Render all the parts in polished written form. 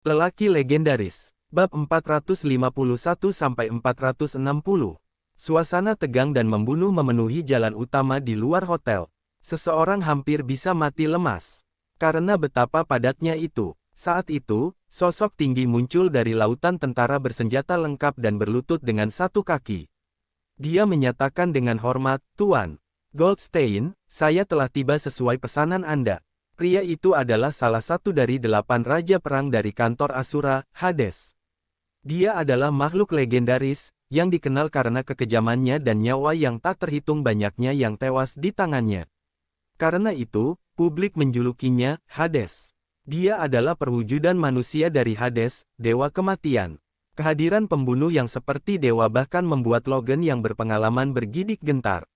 Lelaki legendaris. Bab 451-460. Suasana tegang dan membunuh memenuhi jalan utama di luar hotel. Seseorang hampir bisa mati lemas. Karena betapa padatnya itu. Saat itu, sosok tinggi muncul dari lautan tentara bersenjata lengkap dan berlutut dengan satu kaki. Dia menyatakan dengan hormat, "Tuan Goldstein, saya telah tiba sesuai pesanan Anda." Pria itu adalah salah satu dari 8 raja perang dari kantor Asura, Hades. Dia adalah makhluk legendaris, yang dikenal karena kekejamannya dan nyawa yang tak terhitung banyaknya yang tewas di tangannya. Karena itu, publik menjulukinya Hades. Dia adalah perwujudan manusia dari Hades, dewa kematian. Kehadiran pembunuh yang seperti dewa bahkan membuat Logan yang berpengalaman bergidik gentar.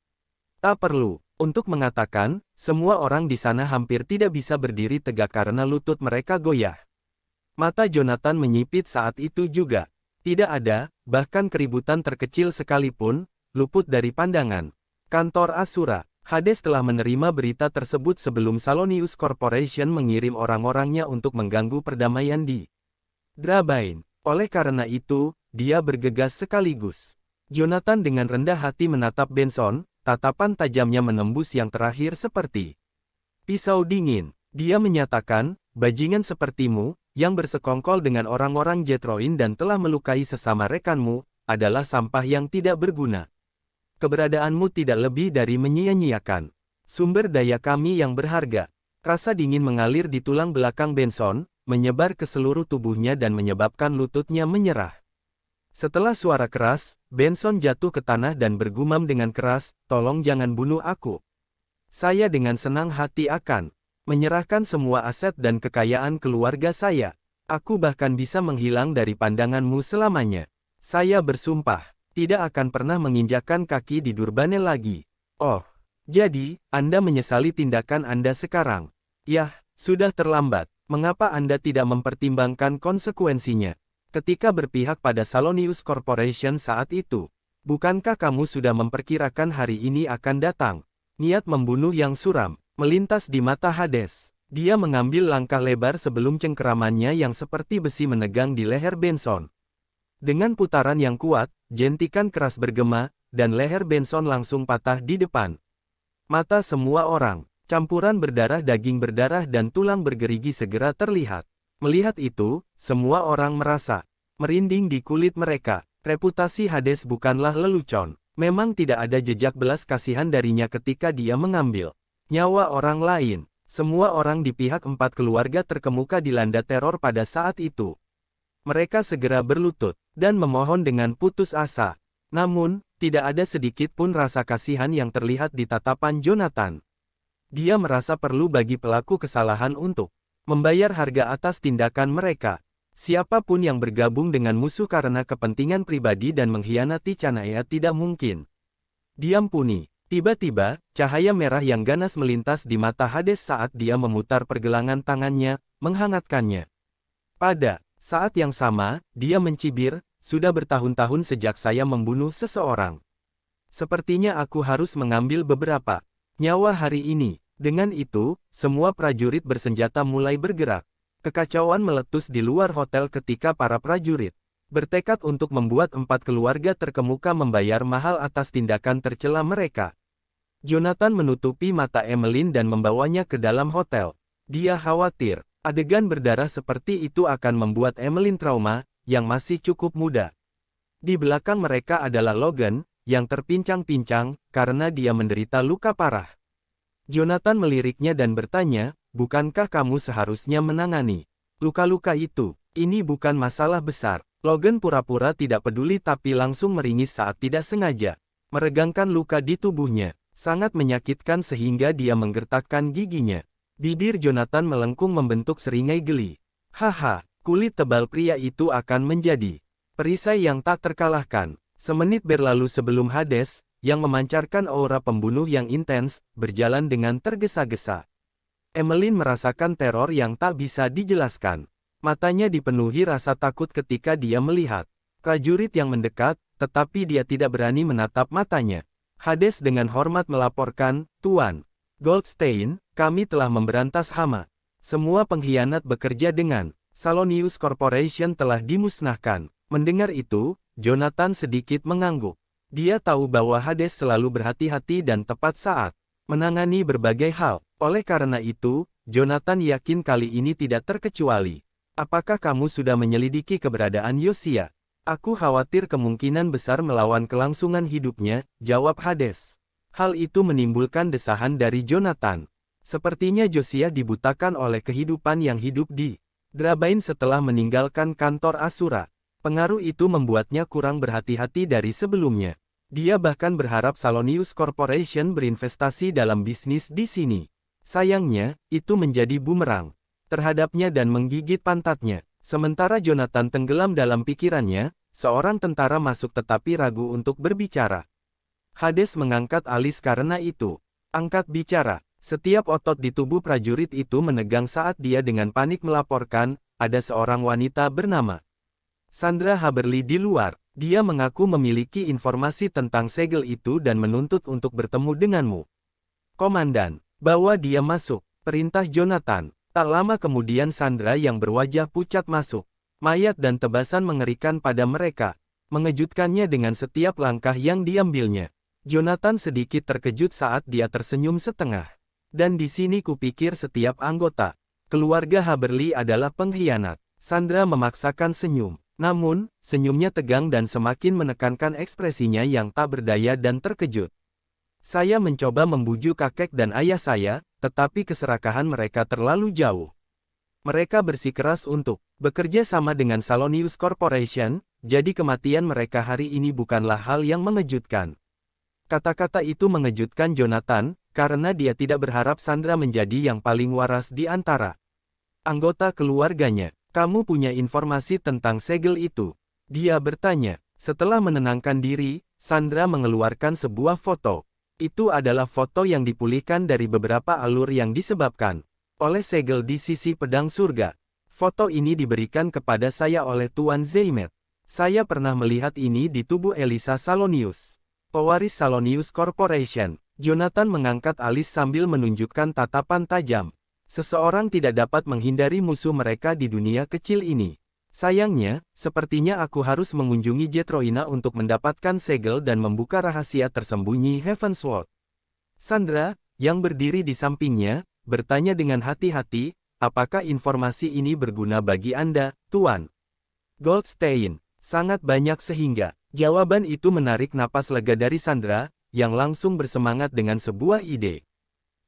Tak perlu untuk mengatakan, semua orang di sana hampir tidak bisa berdiri tegak karena lutut mereka goyah. Mata Jonathan menyipit saat itu juga. Tidak ada, bahkan keributan terkecil sekalipun, luput dari pandangan. Kantor Asura, Hades telah menerima berita tersebut sebelum Salonius Corporation mengirim orang-orangnya untuk mengganggu perdamaian di Drabain. Oleh karena itu, dia bergegas sekaligus. Jonathan dengan rendah hati menatap Benson, tatapan tajamnya menembus yang terakhir seperti pisau dingin. Dia menyatakan, "Bajingan sepertimu, yang bersekongkol dengan orang-orang Jetroin dan telah melukai sesama rekanmu, adalah sampah yang tidak berguna. Keberadaanmu tidak lebih dari menyia-nyiakan sumber daya kami yang berharga." Rasa dingin mengalir di tulang belakang Benson, menyebar ke seluruh tubuhnya dan menyebabkan lututnya menyerah. Setelah suara keras, Benson jatuh ke tanah dan bergumam dengan keras, "Tolong jangan bunuh aku. Saya dengan senang hati akan menyerahkan semua aset dan kekayaan keluarga saya. Aku bahkan bisa menghilang dari pandanganmu selamanya. Saya bersumpah, tidak akan pernah menginjakkan kaki di Durbane lagi." "Oh, jadi, Anda menyesali tindakan Anda sekarang? Yah, sudah terlambat. Mengapa Anda tidak mempertimbangkan konsekuensinya ketika berpihak pada Salonius Corporation saat itu? Bukankah kamu sudah memperkirakan hari ini akan datang?" Niat membunuh yang suram melintas di mata Hades. Dia mengambil langkah lebar sebelum cengkeramannya yang seperti besi menegang di leher Benson. Dengan putaran yang kuat, jentikan keras bergema, dan leher Benson langsung patah di depan mata semua orang. Campuran berdarah, daging berdarah dan tulang bergerigi segera terlihat. Melihat itu, semua orang merasa merinding di kulit mereka. Reputasi Hades bukanlah lelucon. Memang tidak ada jejak belas kasihan darinya ketika dia mengambil nyawa orang lain. Semua orang di pihak 4 keluarga terkemuka dilanda teror pada saat itu. Mereka segera berlutut dan memohon dengan putus asa. Namun, tidak ada sedikit pun rasa kasihan yang terlihat di tatapan Jonathan. Dia merasa perlu bagi pelaku kesalahan untuk membayar harga atas tindakan mereka. Siapapun yang bergabung dengan musuh karena kepentingan pribadi dan mengkhianati Canaya tidak mungkin diampuni. Tiba-tiba, cahaya merah yang ganas melintas di mata Hades saat dia memutar pergelangan tangannya, menghangatkannya. Pada saat yang sama, dia mencibir, "Sudah bertahun-tahun sejak saya membunuh seseorang. Sepertinya aku harus mengambil beberapa nyawa hari ini." Dengan itu, semua prajurit bersenjata mulai bergerak. Kekacauan meletus di luar hotel ketika para prajurit bertekad untuk membuat 4 keluarga terkemuka membayar mahal atas tindakan tercela mereka. Jonathan menutupi mata Emmeline dan membawanya ke dalam hotel. Dia khawatir, adegan berdarah seperti itu akan membuat Emmeline trauma, yang masih cukup muda. Di belakang mereka adalah Logan, yang terpincang-pincang, karena dia menderita luka parah. Jonathan meliriknya dan bertanya, "Bukankah kamu seharusnya menangani luka-luka itu? Ini bukan masalah besar." Logan pura-pura tidak peduli tapi langsung meringis saat tidak sengaja meregangkan luka di tubuhnya. Sangat menyakitkan sehingga dia menggertakkan giginya. Bibir Jonathan melengkung membentuk seringai geli. "Haha, kulit tebal pria itu akan menjadi perisai yang tak terkalahkan." Semenit berlalu sebelum Hades, yang memancarkan aura pembunuh yang intens, berjalan dengan tergesa-gesa. Emmeline merasakan teror yang tak bisa dijelaskan. Matanya dipenuhi rasa takut ketika dia melihat prajurit yang mendekat, tetapi dia tidak berani menatap matanya. Hades dengan hormat melaporkan, "Tuan Goldstein, kami telah memberantas hama. Semua pengkhianat bekerja dengan Salonius Corporation telah dimusnahkan. Mendengar itu, Jonathan sedikit mengangguk. Dia tahu bahwa Hades selalu berhati-hati dan tepat saat menangani berbagai hal. Oleh karena itu, Jonathan yakin kali ini tidak terkecuali. Apakah kamu sudah menyelidiki keberadaan Yosia? Aku khawatir kemungkinan besar melawan kelangsungan hidupnya, jawab Hades. Hal itu menimbulkan desahan dari Jonathan. Sepertinya Yosia dibutakan oleh kehidupan yang hidup di Drabain setelah meninggalkan kantor Asura. Pengaruh itu membuatnya kurang berhati-hati dari sebelumnya. Dia bahkan berharap Salonius Corporation berinvestasi dalam bisnis di sini. Sayangnya, itu menjadi bumerang terhadapnya dan menggigit pantatnya. Sementara Jonathan tenggelam dalam pikirannya, seorang tentara masuk tetapi ragu untuk berbicara. Hades mengangkat alis karena itu. Angkat bicara. Setiap otot di tubuh prajurit itu menegang saat dia dengan panik melaporkan, ada seorang wanita bernama Sandra Haberly di luar. Dia mengaku memiliki informasi tentang segel itu dan menuntut untuk bertemu denganmu. Komandan, bawa dia masuk, perintah Jonathan. Tak lama kemudian Sandra yang berwajah pucat masuk. Mayat dan tebasan mengerikan pada mereka, mengejutkannya dengan setiap langkah yang diambilnya. Jonathan sedikit terkejut saat dia tersenyum setengah. Dan di sini kupikir setiap anggota keluarga Haberly adalah pengkhianat. Sandra memaksakan senyum. Namun, senyumnya tegang dan semakin menekankan ekspresinya yang tak berdaya dan terkejut. Saya mencoba membujuk kakek dan ayah saya, tetapi keserakahan mereka terlalu jauh. Mereka bersikeras untuk bekerja sama dengan Salonius Corporation, jadi kematian mereka hari ini bukanlah hal yang mengejutkan. Kata-kata itu mengejutkan Jonathan, karena dia tidak berharap Sandra menjadi yang paling waras di antara anggota keluarganya. Kamu punya informasi tentang segel itu? Dia bertanya. Setelah menenangkan diri, Sandra mengeluarkan sebuah foto. Itu adalah foto yang dipulihkan dari beberapa alur yang disebabkan oleh segel di sisi pedang surga. Foto ini diberikan kepada saya oleh Tuan Zeymet. Saya pernah melihat ini di tubuh Elisa Salonius, pewaris Salonius Corporation. Jonathan mengangkat alis sambil menunjukkan tatapan tajam. Seseorang tidak dapat menghindari musuh mereka di dunia kecil ini. Sayangnya, sepertinya aku harus mengunjungi Jetroina untuk mendapatkan segel dan membuka rahasia tersembunyi Heavensward. Sandra, yang berdiri di sampingnya, bertanya dengan hati-hati, apakah informasi ini berguna bagi Anda, Tuan Goldstein? Sangat banyak sehingga. Jawaban itu menarik napas lega dari Sandra, yang langsung bersemangat dengan sebuah ide.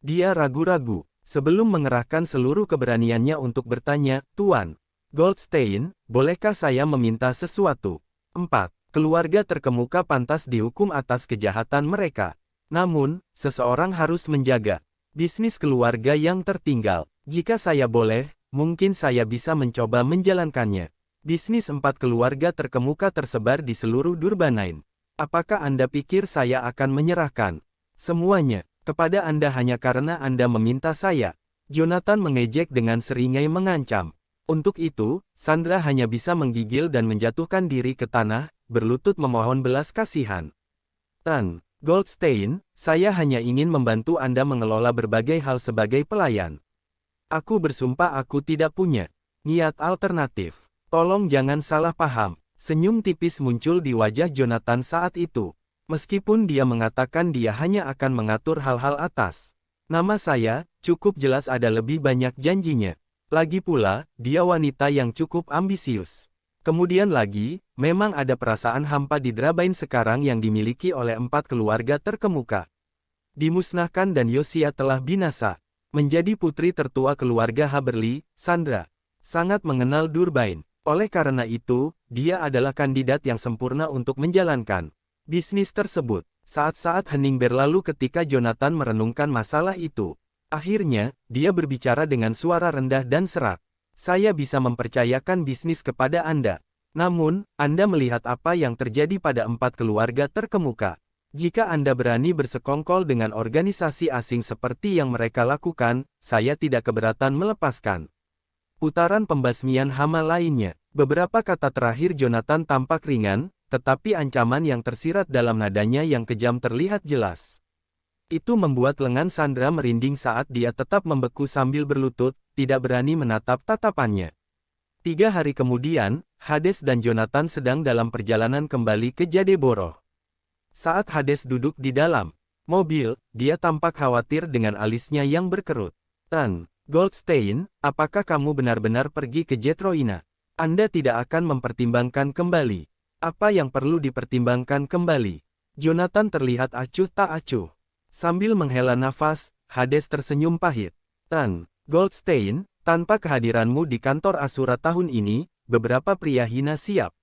Dia ragu-ragu. Sebelum mengerahkan seluruh keberaniannya untuk bertanya, Tuan Goldstein, bolehkah saya meminta sesuatu? 4. Keluarga terkemuka pantas dihukum atas kejahatan mereka. Namun, seseorang harus menjaga bisnis keluarga yang tertinggal. Jika saya boleh, mungkin saya bisa mencoba menjalankannya. Bisnis 4 keluarga terkemuka tersebar di seluruh Durbanain. Apakah Anda pikir saya akan menyerahkan semuanya kepada Anda hanya karena Anda meminta saya? Jonathan mengejek dengan seringai mengancam. Untuk itu, Sandra hanya bisa menggigil dan menjatuhkan diri ke tanah, berlutut memohon belas kasihan. Tan Goldstein, saya hanya ingin membantu Anda mengelola berbagai hal sebagai pelayan. Aku bersumpah aku tidak punya niat alternatif. Tolong jangan salah paham. Senyum tipis muncul di wajah Jonathan saat itu. Meskipun dia mengatakan dia hanya akan mengatur hal-hal atas nama saya, cukup jelas ada lebih banyak janjinya. Lagi pula, dia wanita yang cukup ambisius. Kemudian lagi, memang ada perasaan hampa di Drabain sekarang yang dimiliki oleh 4 keluarga terkemuka. Dimusnahkan dan Yosia telah binasa. Menjadi putri tertua keluarga Haberly, Sandra sangat mengenal Durbain. Oleh karena itu, dia adalah kandidat yang sempurna untuk menjalankan bisnis tersebut. Saat-saat hening berlalu ketika Jonathan merenungkan masalah itu. Akhirnya, dia berbicara dengan suara rendah dan serak. Saya bisa mempercayakan bisnis kepada Anda. Namun, Anda melihat apa yang terjadi pada 4 keluarga terkemuka. Jika Anda berani bersekongkol dengan organisasi asing seperti yang mereka lakukan, saya tidak keberatan melepaskan putaran pembasmian hama lainnya. Beberapa kata terakhir Jonathan tampak ringan, tetapi ancaman yang tersirat dalam nadanya yang kejam terlihat jelas. Itu membuat lengan Sandra merinding saat dia tetap membeku sambil berlutut, tidak berani menatap tatapannya. 3 hari kemudian, Hades dan Jonathan sedang dalam perjalanan kembali ke Jadeborough. Saat Hades duduk di dalam mobil, dia tampak khawatir dengan alisnya yang berkerut. Tan Goldstein, apakah kamu benar-benar pergi ke Jetroina? Anda tidak akan mempertimbangkan kembali. Apa yang perlu dipertimbangkan kembali? Jonathan terlihat acuh tak acuh. Sambil menghela nafas, Hades tersenyum pahit. Tan Goldstein, tanpa kehadiranmu di kantor Asura tahun ini, beberapa pria hina siap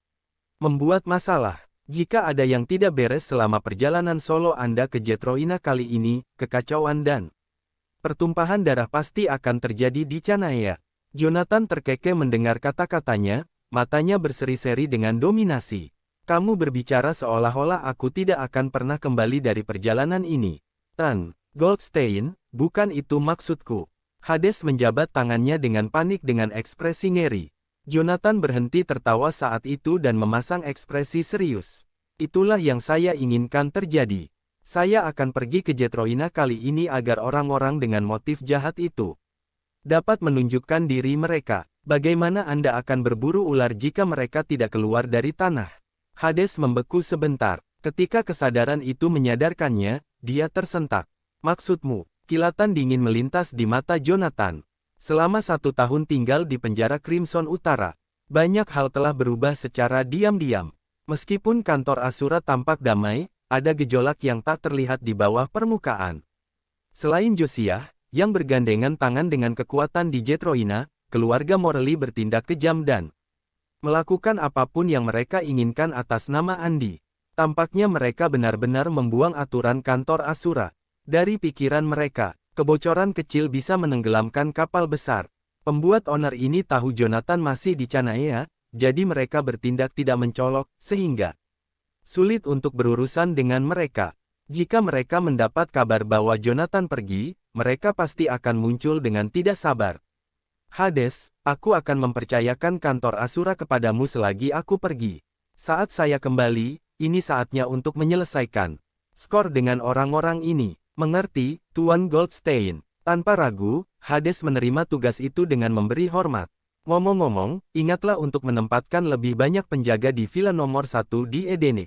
membuat masalah. Jika ada yang tidak beres selama perjalanan solo Anda ke Jetroina kali ini, kekacauan dan pertumpahan darah pasti akan terjadi di Canaya. Jonathan terkekeh mendengar kata-katanya, matanya berseri-seri dengan dominasi. Kamu berbicara seolah-olah aku tidak akan pernah kembali dari perjalanan ini. Tan Goldstein, bukan itu maksudku. Hades menjabat tangannya dengan panik dengan ekspresi ngeri. Jonathan berhenti tertawa saat itu dan memasang ekspresi serius. Itulah yang saya inginkan terjadi. Saya akan pergi ke Jetroina kali ini agar orang-orang dengan motif jahat itu dapat menunjukkan diri mereka. Bagaimana Anda akan berburu ular jika mereka tidak keluar dari tanah? Hades membeku sebentar. Ketika kesadaran itu menyadarkannya, dia tersentak. Maksudmu? Kilatan dingin melintas di mata Jonathan. Selama 1 tahun tinggal di penjara Crimson Utara, banyak hal telah berubah secara diam-diam. Meskipun kantor Asura tampak damai, ada gejolak yang tak terlihat di bawah permukaan. Selain Josiah, yang bergandengan tangan dengan kekuatan di Jetroina, keluarga Morley bertindak kejam dan melakukan apapun yang mereka inginkan atas nama Andi. Tampaknya mereka benar-benar membuang aturan kantor Asura. Dari pikiran mereka, kebocoran kecil bisa menenggelamkan kapal besar. Pembuat owner ini tahu Jonathan masih di Canaya, jadi mereka bertindak tidak mencolok, sehingga sulit untuk berurusan dengan mereka. Jika mereka mendapat kabar bahwa Jonathan pergi, mereka pasti akan muncul dengan tidak sabar. Hades, aku akan mempercayakan kantor Asura kepadamu selagi aku pergi. Saat saya kembali, ini saatnya untuk menyelesaikan skor dengan orang-orang ini. Mengerti, Tuan Goldstein. Tanpa ragu, Hades menerima tugas itu dengan memberi hormat. Ngomong-ngomong, ingatlah untuk menempatkan lebih banyak penjaga di villa nomor 1 di Edenik.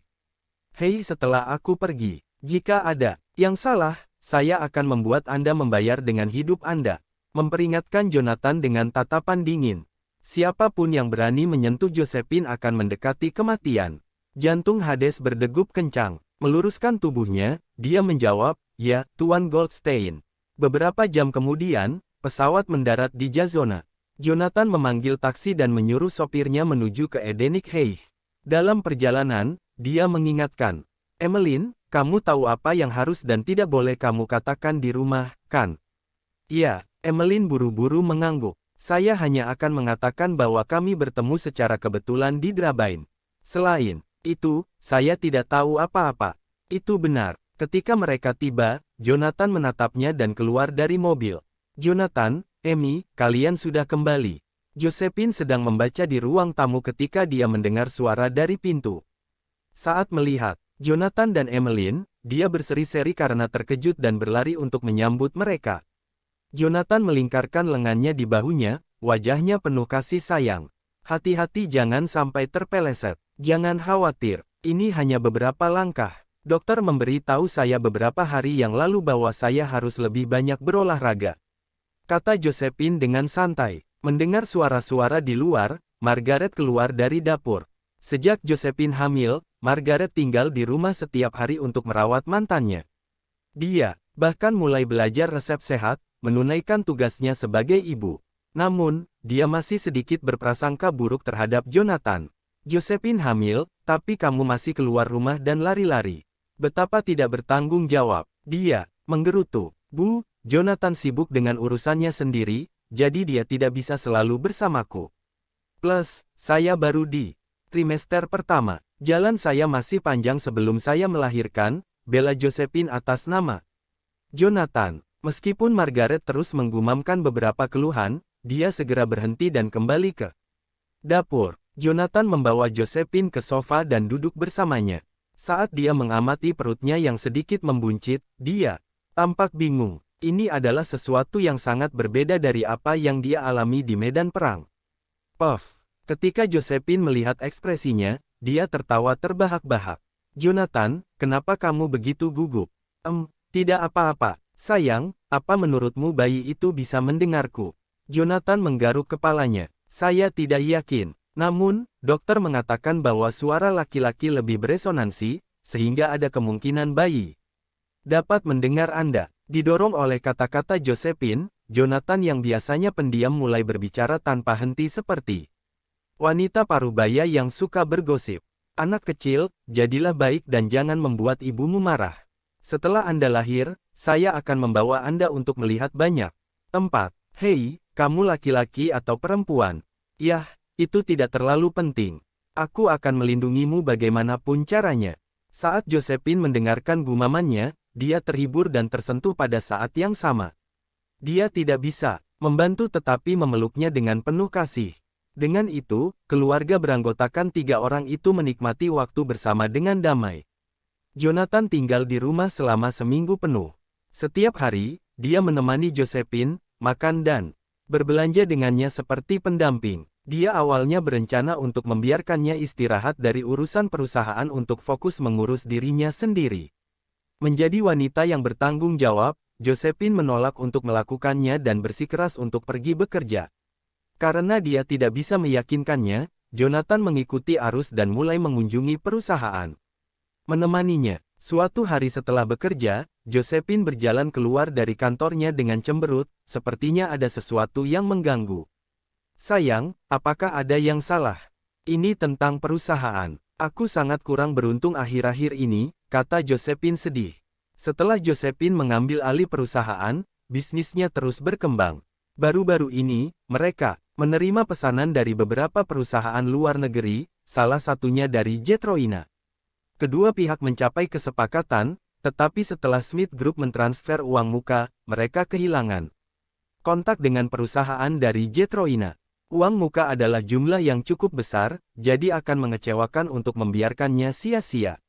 Hei, setelah aku pergi, jika ada yang salah, saya akan membuat Anda membayar dengan hidup Anda. Memperingatkan Jonathan dengan tatapan dingin. Siapapun yang berani menyentuh Josephine akan mendekati kematian. Jantung Hades berdegup kencang. Meluruskan tubuhnya, dia menjawab, "Ya, Tuan Goldstein." Beberapa jam kemudian, pesawat mendarat di Jazona. Jonathan memanggil taksi dan menyuruh sopirnya menuju ke Edenik Heih. Dalam perjalanan, dia mengingatkan, "Emmeline, kamu tahu apa yang harus dan tidak boleh kamu katakan di rumah, kan?" "Iya." Emmeline buru-buru mengangguk. "Saya hanya akan mengatakan bahwa kami bertemu secara kebetulan di Drabain. Selain itu, saya tidak tahu apa-apa." Itu benar. Ketika mereka tiba, Jonathan menatapnya dan keluar dari mobil. "Jonathan, Amy, kalian sudah kembali." Josephine sedang membaca di ruang tamu ketika dia mendengar suara dari pintu. Saat melihat Jonathan dan Emmeline, dia berseri-seri karena terkejut dan berlari untuk menyambut mereka. Jonathan melingkarkan lengannya di bahunya, wajahnya penuh kasih sayang. "Hati-hati jangan sampai terpeleset. Jangan khawatir, ini hanya beberapa langkah. Dokter memberi tahu saya beberapa hari yang lalu bahwa saya harus lebih banyak berolahraga," kata Josephine dengan santai. Mendengar suara-suara di luar, Margaret keluar dari dapur. Sejak Josephine hamil, Margaret tinggal di rumah setiap hari untuk merawat mantannya. Dia bahkan mulai belajar resep sehat, menunaikan tugasnya sebagai ibu. Namun, dia masih sedikit berprasangka buruk terhadap Jonathan. "Josephine hamil, tapi kamu masih keluar rumah dan lari-lari. Betapa tidak bertanggung jawab." Dia menggerutu. "Bu, Jonathan sibuk dengan urusannya sendiri, jadi dia tidak bisa selalu bersamaku. Plus, saya baru di trimester pertama. Jalan saya masih panjang sebelum saya melahirkan," bela Josephine atas nama Jonathan. Meskipun Margaret terus menggumamkan beberapa keluhan, dia segera berhenti dan kembali ke dapur. Jonathan membawa Josephine ke sofa dan duduk bersamanya. Saat dia mengamati perutnya yang sedikit membuncit, dia tampak bingung. Ini adalah sesuatu yang sangat berbeda dari apa yang dia alami di medan perang. Puff. Ketika Josephine melihat ekspresinya, dia tertawa terbahak-bahak. Jonathan, kenapa kamu begitu gugup? Tidak apa-apa. Sayang, apa menurutmu bayi itu bisa mendengarku? Jonathan menggaruk kepalanya. Saya tidak yakin. Namun, dokter mengatakan bahwa suara laki-laki lebih beresonansi, sehingga ada kemungkinan bayi dapat mendengar Anda. Didorong oleh kata-kata Josephine, Jonathan yang biasanya pendiam mulai berbicara tanpa henti seperti wanita parubaya yang suka bergosip. Anak kecil, jadilah baik dan jangan membuat ibumu marah. Setelah Anda lahir, saya akan membawa Anda untuk melihat banyak tempat. Hei, kamu laki-laki atau perempuan? Yah, itu tidak terlalu penting. Aku akan melindungimu bagaimanapun caranya. Saat Josephine mendengarkan gumamannya, dia terhibur dan tersentuh pada saat yang sama. Dia tidak bisa membantu tetapi memeluknya dengan penuh kasih. Dengan itu, keluarga beranggotakan 3 orang itu menikmati waktu bersama dengan damai. Jonathan tinggal di rumah selama seminggu penuh. Setiap hari, dia menemani Josephine, makan dan berbelanja dengannya seperti pendamping. Dia awalnya berencana untuk membiarkannya istirahat dari urusan perusahaan untuk fokus mengurus dirinya sendiri. Menjadi wanita yang bertanggung jawab, Josephine menolak untuk melakukannya dan bersikeras untuk pergi bekerja. Karena dia tidak bisa meyakinkannya, Jonathan mengikuti arus dan mulai mengunjungi perusahaan. Menemaninya, suatu hari setelah bekerja, Josephine berjalan keluar dari kantornya dengan cemberut, sepertinya ada sesuatu yang mengganggu. Sayang, apakah ada yang salah? Ini tentang perusahaan. Aku sangat kurang beruntung akhir-akhir ini, kata Josephine sedih. Setelah Josephine mengambil alih perusahaan, bisnisnya terus berkembang. Baru-baru ini, mereka menerima pesanan dari beberapa perusahaan luar negeri, salah satunya dari Jetroina. Kedua pihak mencapai kesepakatan, tetapi setelah Smith Group mentransfer uang muka, mereka kehilangan kontak dengan perusahaan dari Jetroina. Uang muka adalah jumlah yang cukup besar, jadi akan mengecewakan untuk membiarkannya sia-sia.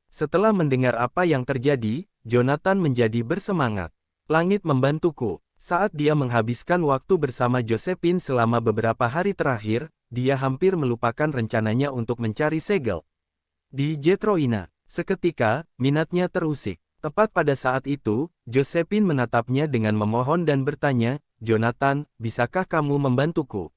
Setelah mendengar apa yang terjadi, Jonathan menjadi bersemangat. Langit membantuku. Saat dia menghabiskan waktu bersama Josephine selama beberapa hari terakhir, dia hampir melupakan rencananya untuk mencari segel di Jetroina. Seketika, minatnya terusik. Tepat pada saat itu, Josephine menatapnya dengan memohon dan bertanya, Jonathan, bisakah kamu membantuku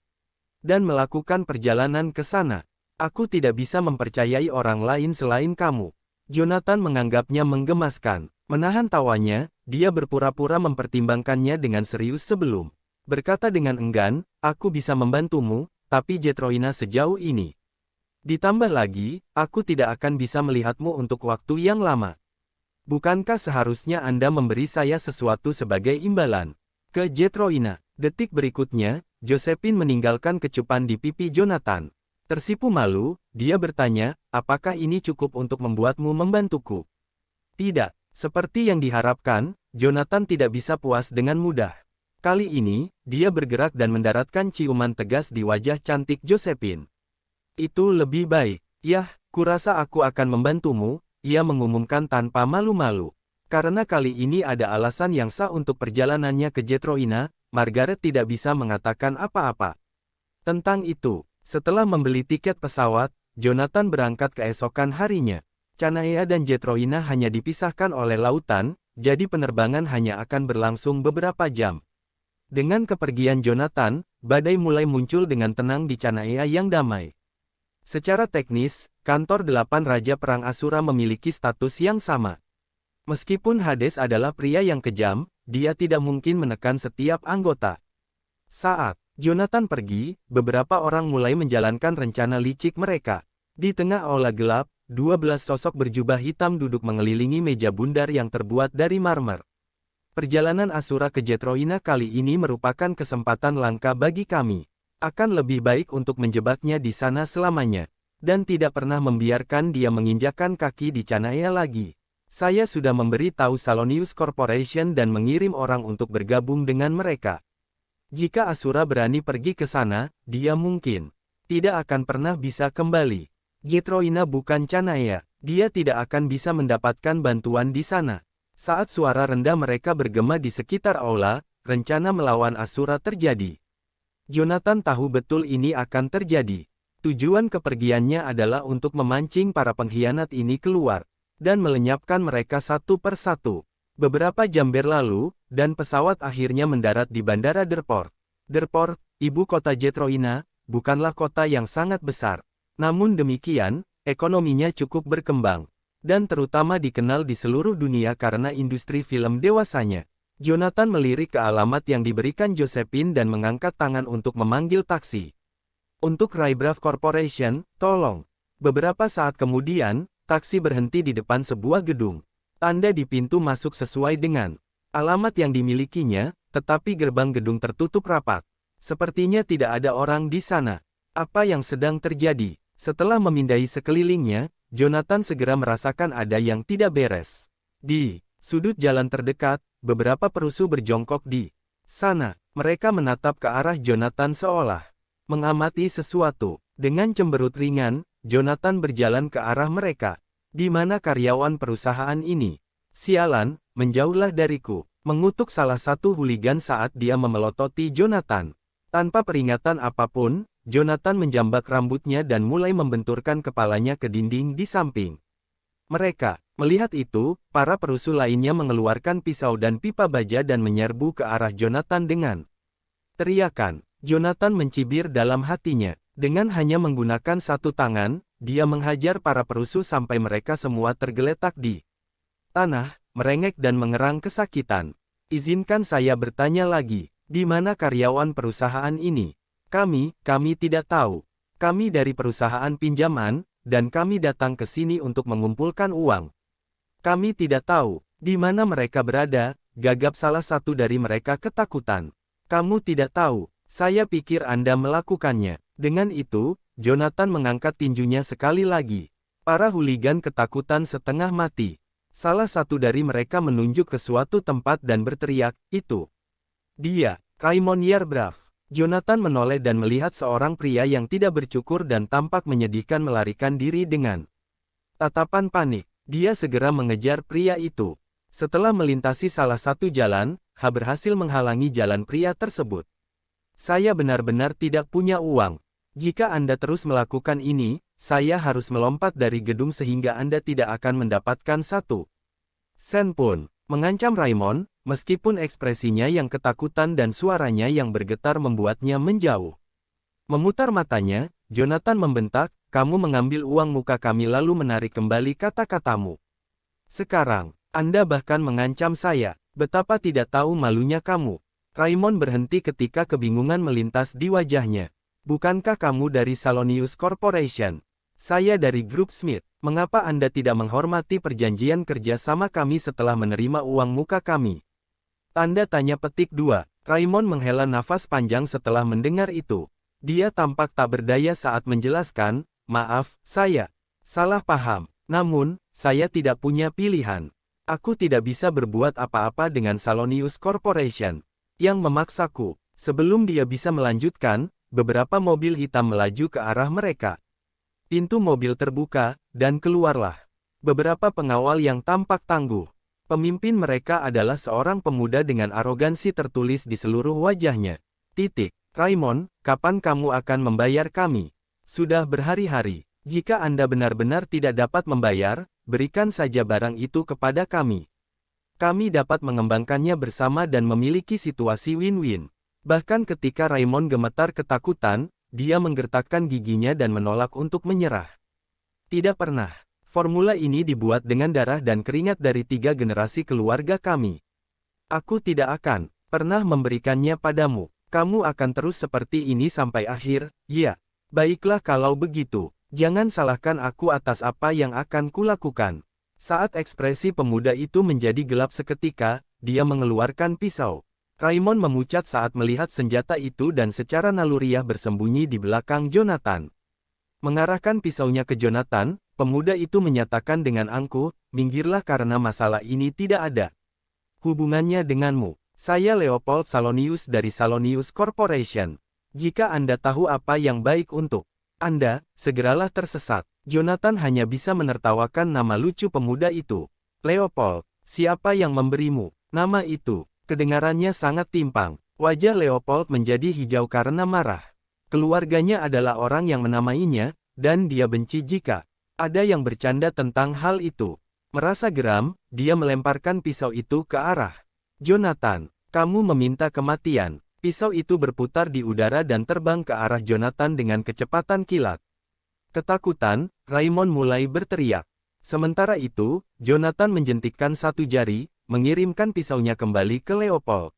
dan melakukan perjalanan ke sana? Aku tidak bisa mempercayai orang lain selain kamu. Jonathan menganggapnya menggemaskan. Menahan tawanya, dia berpura-pura mempertimbangkannya dengan serius sebelum berkata dengan enggan, aku bisa membantumu, tapi Jetroina sejauh ini. Ditambah lagi, aku tidak akan bisa melihatmu untuk waktu yang lama. Bukankah seharusnya Anda memberi saya sesuatu sebagai imbalan ke Jetroina? Detik berikutnya, Josephine meninggalkan kecupan di pipi Jonathan. Tersipu malu, dia bertanya, apakah ini cukup untuk membuatmu membantuku? Tidak. Seperti yang diharapkan, Jonathan tidak bisa puas dengan mudah. Kali ini, dia bergerak dan mendaratkan ciuman tegas di wajah cantik Josephine. Itu lebih baik. Yah, kurasa aku akan membantumu, ia mengumumkan tanpa malu-malu. Karena kali ini ada alasan yang sah untuk perjalanannya ke Jetroina, Margaret tidak bisa mengatakan apa-apa tentang itu. Setelah membeli tiket pesawat, Jonathan berangkat keesokan harinya. Canaya dan Jetroina hanya dipisahkan oleh lautan, jadi penerbangan hanya akan berlangsung beberapa jam. Dengan kepergian Jonathan, badai mulai muncul dengan tenang di Canaya yang damai. Secara teknis, kantor 8 Raja Perang Asura memiliki status yang sama. Meskipun Hades adalah pria yang kejam, dia tidak mungkin menekan setiap anggota. Saat Jonathan pergi, beberapa orang mulai menjalankan rencana licik mereka. Di tengah aula gelap, 12 sosok berjubah hitam duduk mengelilingi meja bundar yang terbuat dari marmer. Perjalanan Asura ke Jetroina kali ini merupakan kesempatan langka bagi kami. Akan lebih baik untuk menjebaknya di sana selamanya. Dan tidak pernah membiarkan dia menginjakkan kaki di Canaya lagi. Saya sudah memberi tahu Salonius Corporation dan mengirim orang untuk bergabung dengan mereka. Jika Asura berani pergi ke sana, dia mungkin tidak akan pernah bisa kembali. Jetroina bukan Canaya, dia tidak akan bisa mendapatkan bantuan di sana. Saat suara rendah mereka bergema di sekitar aula, rencana melawan Asura terjadi. Jonathan tahu betul ini akan terjadi. Tujuan kepergiannya adalah untuk memancing para pengkhianat ini keluar, dan melenyapkan mereka satu persatu. Beberapa jam berlalu, dan pesawat akhirnya mendarat di Bandara Derport. Derport, ibu kota Jetroina, bukanlah kota yang sangat besar. Namun demikian, ekonominya cukup berkembang, dan terutama dikenal di seluruh dunia karena industri film dewasanya. Jonathan melirik ke alamat yang diberikan Josephine dan mengangkat tangan untuk memanggil taksi. Untuk Raybrav Corporation, tolong. Beberapa saat kemudian, taksi berhenti di depan sebuah gedung. Tanda di pintu masuk sesuai dengan alamat yang dimilikinya, tetapi gerbang gedung tertutup rapat. Sepertinya tidak ada orang di sana. Apa yang sedang terjadi? Setelah memindai sekelilingnya, Jonathan segera merasakan ada yang tidak beres. Di sudut jalan terdekat, beberapa perusuh berjongkok di sana. Mereka menatap ke arah Jonathan seolah mengamati sesuatu. Dengan cemberut ringan, Jonathan berjalan ke arah mereka. Di mana karyawan perusahaan ini? Sialan, menjauhlah dariku. Mengutuk salah satu hooligan saat dia memelototi Jonathan. Tanpa peringatan apapun, Jonathan menjambak rambutnya dan mulai membenturkan kepalanya ke dinding di samping. Mereka melihat itu, para perusuh lainnya mengeluarkan pisau dan pipa baja dan menyerbu ke arah Jonathan dengan teriakan. Jonathan mencibir dalam hatinya. Dengan hanya menggunakan satu tangan, dia menghajar para perusuh sampai mereka semua tergeletak di tanah, merengek dan mengerang kesakitan. Izinkan saya bertanya lagi, di mana karyawan perusahaan ini? Kami tidak tahu. Kami dari perusahaan pinjaman, dan kami datang ke sini untuk mengumpulkan uang. Kami tidak tahu, di mana mereka berada, gagap salah satu dari mereka ketakutan. Kamu tidak tahu, saya pikir Anda melakukannya. Dengan itu, Jonathan mengangkat tinjunya sekali lagi. Para hooligan ketakutan setengah mati. Salah satu dari mereka menunjuk ke suatu tempat dan berteriak, "Itu dia, Raymond Yarbrough." Jonathan menoleh dan melihat seorang pria yang tidak bercukur dan tampak menyedihkan melarikan diri dengan tatapan panik. Dia segera mengejar pria itu. Setelah melintasi salah satu jalan, berhasil menghalangi jalan pria tersebut. Saya benar-benar tidak punya uang. Jika Anda terus melakukan ini, saya harus melompat dari gedung sehingga Anda tidak akan mendapatkan satu sen pun. Mengancam Raymond, meskipun ekspresinya yang ketakutan dan suaranya yang bergetar membuatnya menjauh. Memutar matanya, Jonathan membentak, "Kamu mengambil uang muka kami lalu menarik kembali kata-katamu. Sekarang, Anda bahkan mengancam saya. Betapa tidak tahu malunya kamu." Raymond berhenti ketika kebingungan melintas di wajahnya. "Bukankah kamu dari Salonius Corporation? Saya dari Grup Smith. Mengapa Anda tidak menghormati perjanjian kerja sama kami setelah menerima uang muka kami?" Tanda tanya petik 2. Raymond menghela nafas panjang setelah mendengar itu. Dia tampak tak berdaya saat menjelaskan, "Maaf, saya salah paham. Namun, saya tidak punya pilihan. Aku tidak bisa berbuat apa-apa dengan Salonius Corporation yang memaksaku." Sebelum dia bisa melanjutkan, beberapa mobil hitam melaju ke arah mereka. Pintu mobil terbuka, dan keluarlah beberapa pengawal yang tampak tangguh. Pemimpin mereka adalah seorang pemuda dengan arogansi tertulis di seluruh wajahnya. "Raymond, kapan kamu akan membayar kami? Sudah berhari-hari. Jika Anda benar-benar tidak dapat membayar, berikan saja barang itu kepada kami. Kami dapat mengembangkannya bersama dan memiliki situasi win-win." Bahkan ketika Raymond gemetar ketakutan, dia menggertakkan giginya dan menolak untuk menyerah. "Tidak pernah. Formula ini dibuat dengan darah dan keringat dari 3 generasi keluarga kami. Aku tidak akan pernah memberikannya padamu. Kamu akan terus seperti ini sampai akhir." "Ya, baiklah kalau begitu. Jangan salahkan aku atas apa yang akan kulakukan." Saat ekspresi pemuda itu menjadi gelap seketika, dia mengeluarkan pisau. Raymond memucat saat melihat senjata itu dan secara naluriah bersembunyi di belakang Jonathan. Mengarahkan pisaunya ke Jonathan, pemuda itu menyatakan dengan angkuh, "Minggirlah karena masalah ini tidak ada hubungannya denganmu. Saya Leopold Salonius dari Salonius Corporation. Jika Anda tahu apa yang baik untuk Anda, segeralah tersesat." Jonathan hanya bisa menertawakan nama lucu pemuda itu. "Leopold, siapa yang memberimu nama itu?" Kedengarannya sangat timpang. Wajah Leopold menjadi hijau karena marah. Keluarganya adalah orang yang menamainya, dan dia benci jika ada yang bercanda tentang hal itu. Merasa geram, dia melemparkan pisau itu ke arah Jonathan. Kamu meminta kematian. Pisau itu berputar di udara dan terbang ke arah Jonathan dengan kecepatan kilat. Ketakutan, Raymond mulai berteriak. Sementara itu, Jonathan menjentikkan satu jari, mengirimkan pisaunya kembali ke Leopold.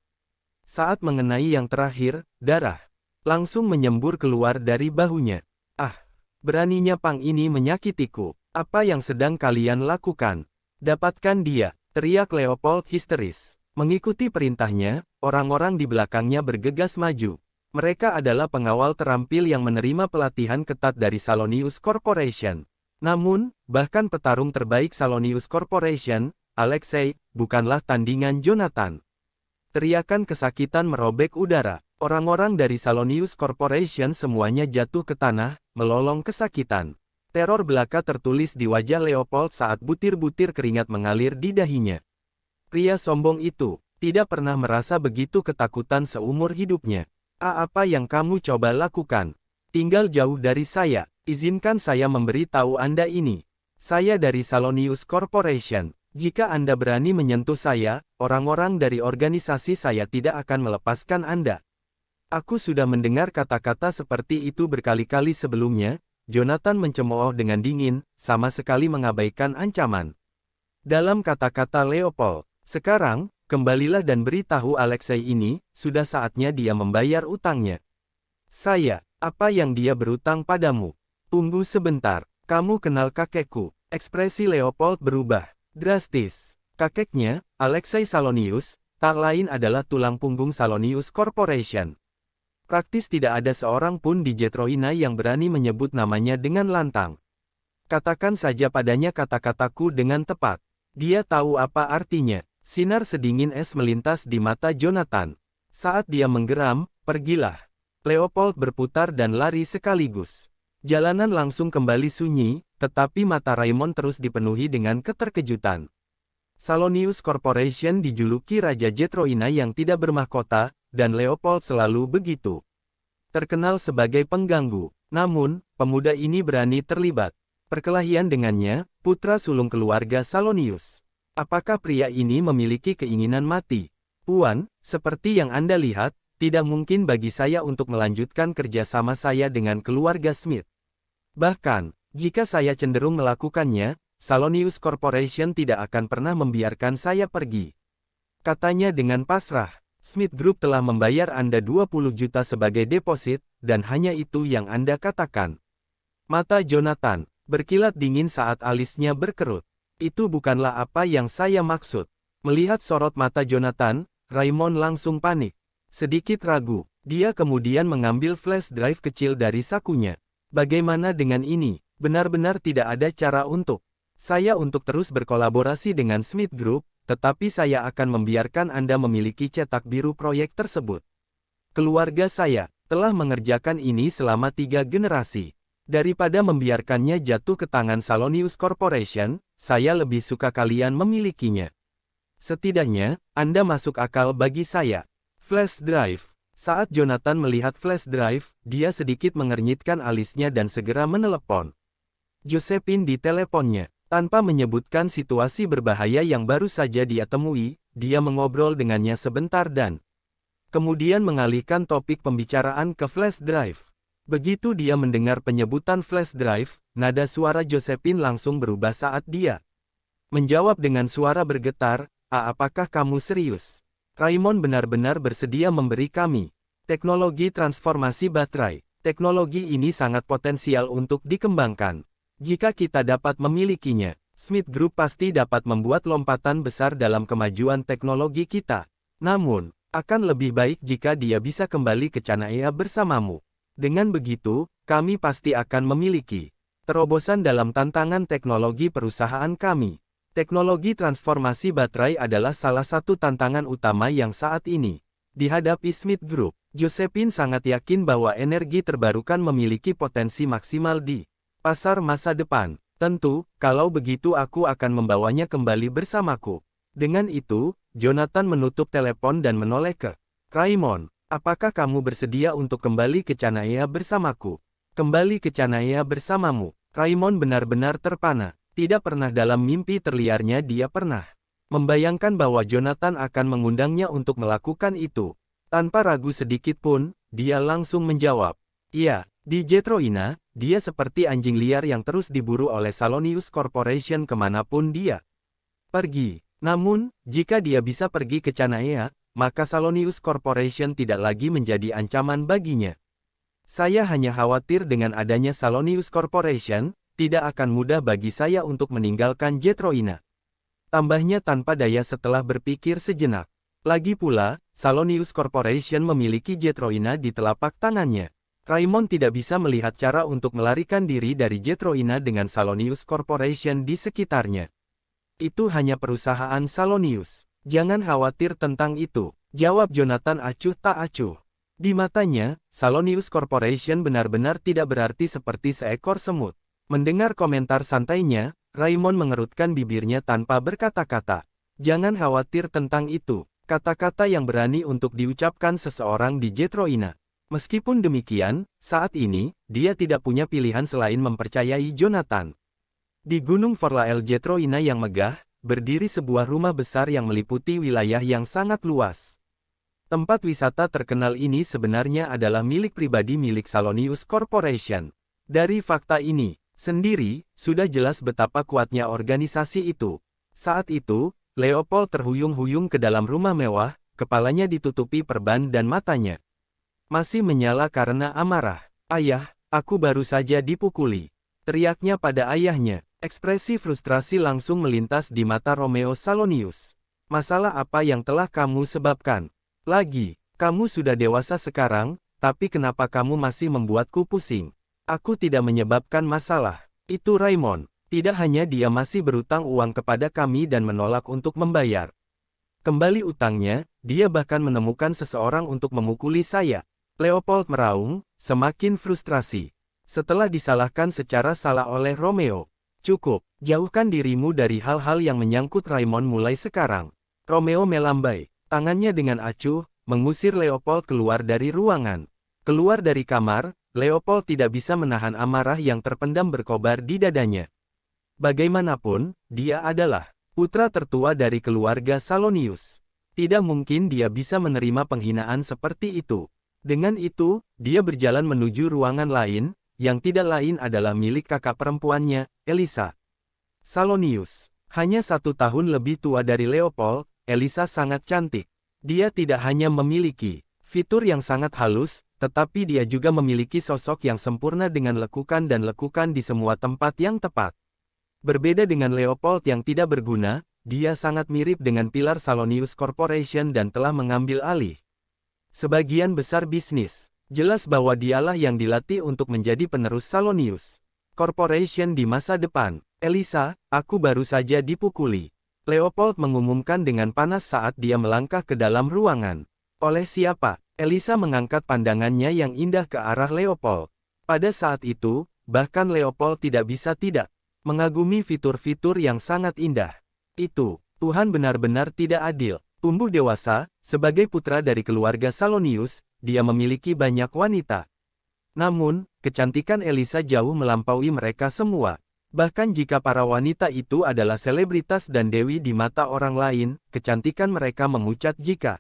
Saat mengenai yang terakhir, darah langsung menyembur keluar dari bahunya. Ah, beraninya Pang ini menyakitiku. Apa yang sedang kalian lakukan? Dapatkan dia, teriak Leopold histeris. Mengikuti perintahnya, orang-orang di belakangnya bergegas maju. Mereka adalah pengawal terampil yang menerima pelatihan ketat dari Salonius Corporation. Namun, bahkan petarung terbaik Salonius Corporation, Alexei, bukanlah tandingan Jonathan. Teriakan kesakitan merobek udara. Orang-orang dari Salonius Corporation semuanya jatuh ke tanah, melolong kesakitan. Teror belaka tertulis di wajah Leopold saat butir-butir keringat mengalir di dahinya. Pria sombong itu tidak pernah merasa begitu ketakutan seumur hidupnya. Apa yang kamu coba lakukan? Tinggal jauh dari saya. Izinkan saya memberi tahu Anda ini. Saya dari Salonius Corporation. Jika Anda berani menyentuh saya, orang-orang dari organisasi saya tidak akan melepaskan Anda. Aku sudah mendengar kata-kata seperti itu berkali-kali sebelumnya. Jonathan mencemooh dengan dingin, sama sekali mengabaikan ancaman. Dalam kata-kata Leopold, sekarang, kembalilah dan beritahu Alexei ini, sudah saatnya dia membayar utangnya. Saya, apa yang dia berutang padamu? Tunggu sebentar, kamu kenal kakekku. Ekspresi Leopold berubah drastis. Kakeknya, Alexei Salonius, tak lain adalah tulang punggung Salonius Corporation. Praktis tidak ada seorang pun di Jetroina yang berani menyebut namanya dengan lantang. Katakan saja padanya kata-kataku dengan tepat. Dia tahu apa artinya. Sinar sedingin es melintas di mata Jonathan. Saat dia menggeram, pergilah. Leopold berputar dan lari sekaligus. Jalanan langsung kembali sunyi, tetapi mata Raymond terus dipenuhi dengan keterkejutan. Salonius Corporation dijuluki Raja Jetroina yang tidak bermahkota, dan Leopold selalu begitu. Terkenal sebagai pengganggu. Namun, pemuda ini berani terlibat. Perkelahian dengannya, putra sulung keluarga Salonius. Apakah pria ini memiliki keinginan mati? Puan, seperti yang Anda lihat, tidak mungkin bagi saya untuk melanjutkan kerjasama saya dengan keluarga Smith. Bahkan, jika saya cenderung melakukannya, Salonius Corporation tidak akan pernah membiarkan saya pergi. Katanya dengan pasrah, Smith Group telah membayar Anda 20 juta sebagai deposit, dan hanya itu yang Anda katakan. Mata Jonathan berkilat dingin saat alisnya berkerut. Itu bukanlah apa yang saya maksud. Melihat sorot mata Jonathan, Raymond langsung panik. Sedikit ragu, dia kemudian mengambil flash drive kecil dari sakunya. Bagaimana dengan ini? Benar-benar tidak ada cara untuk saya untuk terus berkolaborasi dengan Smith Group, tetapi saya akan membiarkan Anda memiliki cetak biru proyek tersebut. Keluarga saya telah mengerjakan ini selama 3 generasi. Daripada membiarkannya jatuh ke tangan Salonius Corporation, saya lebih suka kalian memilikinya. Setidaknya, Anda masuk akal bagi saya. Flash drive. Saat Jonathan melihat flash drive, dia sedikit mengernyitkan alisnya dan segera menelepon Josephine di teleponnya. Tanpa menyebutkan situasi berbahaya yang baru saja dia temui, dia mengobrol dengannya sebentar dan kemudian mengalihkan topik pembicaraan ke flash drive. Begitu dia mendengar penyebutan flash drive, nada suara Josephine langsung berubah saat dia menjawab dengan suara bergetar, apakah kamu serius? Raymond benar-benar bersedia memberi kami teknologi transformasi baterai. Teknologi ini sangat potensial untuk dikembangkan. Jika kita dapat memilikinya, Smith Group pasti dapat membuat lompatan besar dalam kemajuan teknologi kita. Namun, akan lebih baik jika dia bisa kembali ke Canaya bersamamu. Dengan begitu, kami pasti akan memiliki terobosan dalam tantangan teknologi perusahaan kami. Teknologi transformasi baterai adalah salah satu tantangan utama yang saat ini dihadapi Smith Group. Josephine sangat yakin bahwa energi terbarukan memiliki potensi maksimal di pasar masa depan. Tentu, kalau begitu aku akan membawanya kembali bersamaku. Dengan itu, Jonathan menutup telepon dan menoleh ke Raimon, apakah kamu bersedia untuk kembali ke Canaya bersamaku? Kembali ke Canaya bersamamu. Raimon benar-benar terpana. Tidak pernah dalam mimpi terliarnya dia pernah membayangkan bahwa Jonathan akan mengundangnya untuk melakukan itu. Tanpa ragu sedikit pun, dia langsung menjawab. Iya, di Jetroina, dia seperti anjing liar yang terus diburu oleh Salonius Corporation kemanapun dia pergi. Namun, jika dia bisa pergi ke Canaya, maka Salonius Corporation tidak lagi menjadi ancaman baginya. Saya hanya khawatir dengan adanya Salonius Corporation, tidak akan mudah bagi saya untuk meninggalkan Jetroina. Tambahnya tanpa daya setelah berpikir sejenak. Lagi pula, Salonius Corporation memiliki Jetroina di telapak tangannya. Raimon tidak bisa melihat cara untuk melarikan diri dari Jetroina dengan Salonius Corporation di sekitarnya. Itu hanya perusahaan Salonius. Jangan khawatir tentang itu, jawab Jonathan acuh tak acuh. Di matanya, Salonius Corporation benar-benar tidak berarti seperti seekor semut. Mendengar komentar santainya, Raimon mengerutkan bibirnya tanpa berkata-kata. Jangan khawatir tentang itu, kata-kata yang berani untuk diucapkan seseorang di Jetroina. Meskipun demikian, saat ini, dia tidak punya pilihan selain mempercayai Jonathan. Di Gunung Forlael Jetroina yang megah, berdiri sebuah rumah besar yang meliputi wilayah yang sangat luas. Tempat wisata terkenal ini sebenarnya adalah milik pribadi milik Salonius Corporation. Dari fakta ini sendiri, sudah jelas betapa kuatnya organisasi itu. Saat itu, Leopold terhuyung-huyung ke dalam rumah mewah, kepalanya ditutupi perban dan matanya masih menyala karena amarah. Ayah, aku baru saja dipukuli. Teriaknya pada ayahnya. Ekspresi frustrasi langsung melintas di mata Romeo Salonius. Masalah apa yang telah kamu sebabkan? Lagi, kamu sudah dewasa sekarang, tapi kenapa kamu masih membuatku pusing? Aku tidak menyebabkan masalah. Itu Raimon. Tidak hanya dia masih berutang uang kepada kami dan menolak untuk membayar kembali utangnya, dia bahkan menemukan seseorang untuk memukuli saya. Leopold meraung, semakin frustrasi. Setelah disalahkan secara salah oleh Romeo. Cukup, jauhkan dirimu dari hal-hal yang menyangkut Raimon mulai sekarang. Romeo melambai tangannya dengan acuh, mengusir Leopold keluar dari ruangan. Keluar dari kamar, Leopold tidak bisa menahan amarah yang terpendam berkobar di dadanya. Bagaimanapun, dia adalah putra tertua dari keluarga Salonius. Tidak mungkin dia bisa menerima penghinaan seperti itu. Dengan itu, dia berjalan menuju ruangan lain, yang tidak lain adalah milik kakak perempuannya, Elisa Salonius. Hanya 1 tahun lebih tua dari Leopold, Elisa sangat cantik. Dia tidak hanya memiliki fitur yang sangat halus, tetapi dia juga memiliki sosok yang sempurna dengan lekukan dan lekukan di semua tempat yang tepat. Berbeda dengan Leopold yang tidak berguna, dia sangat mirip dengan pilar Salonius Corporation dan telah mengambil alih sebagian besar bisnis. Jelas bahwa dialah yang dilatih untuk menjadi penerus Salonius Corporation di masa depan. Elisa, aku baru saja dipukuli. Leopold mengumumkan dengan panas saat dia melangkah ke dalam ruangan. Oleh siapa? Elisa mengangkat pandangannya yang indah ke arah Leopold. Pada saat itu, bahkan Leopold tidak bisa tidak mengagumi fitur-fitur yang sangat indah. Itu, Tuhan benar-benar tidak adil. Tumbuh dewasa, sebagai putra dari keluarga Salonius, dia memiliki banyak wanita. Namun, kecantikan Elisa jauh melampaui mereka semua. Bahkan jika para wanita itu adalah selebritas dan dewi di mata orang lain, kecantikan mereka memucat jika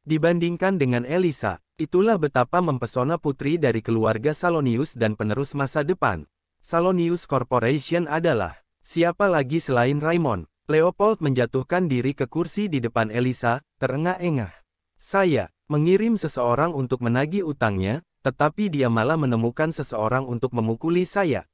dibandingkan dengan Elisa. Itulah betapa mempesona putri dari keluarga Salonius dan penerus masa depan. Salonius Corporation adalah siapa lagi selain Raimon? Leopold menjatuhkan diri ke kursi di depan Elisa, terengah-engah. Saya mengirim seseorang untuk menagih utangnya, tetapi dia malah menemukan seseorang untuk memukuli saya.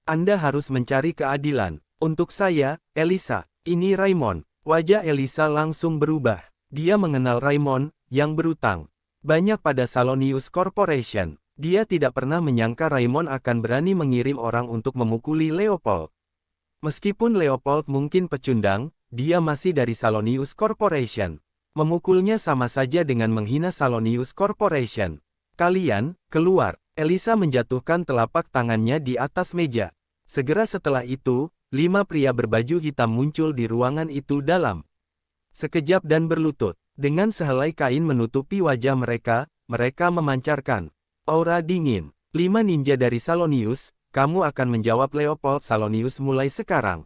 Anda harus mencari keadilan. Untuk saya, Elisa, ini Raimon. Wajah Elisa langsung berubah. Dia mengenal Raimon, yang berutang banyak pada Salonius Corporation. Dia tidak pernah menyangka Raimon akan berani mengirim orang untuk memukuli Leopold. Meskipun Leopold mungkin pecundang, dia masih dari Salonius Corporation. Memukulnya sama saja dengan menghina Salonius Corporation. Kalian, keluar. Elisa menjatuhkan telapak tangannya di atas meja. Segera setelah itu, 5 pria berbaju hitam muncul di ruangan itu dalam sekejap dan berlutut. Dengan sehelai kain menutupi wajah mereka, mereka memancarkan aura dingin. 5 ninja dari Salonius, kamu akan menjawab Leopold Salonius mulai sekarang.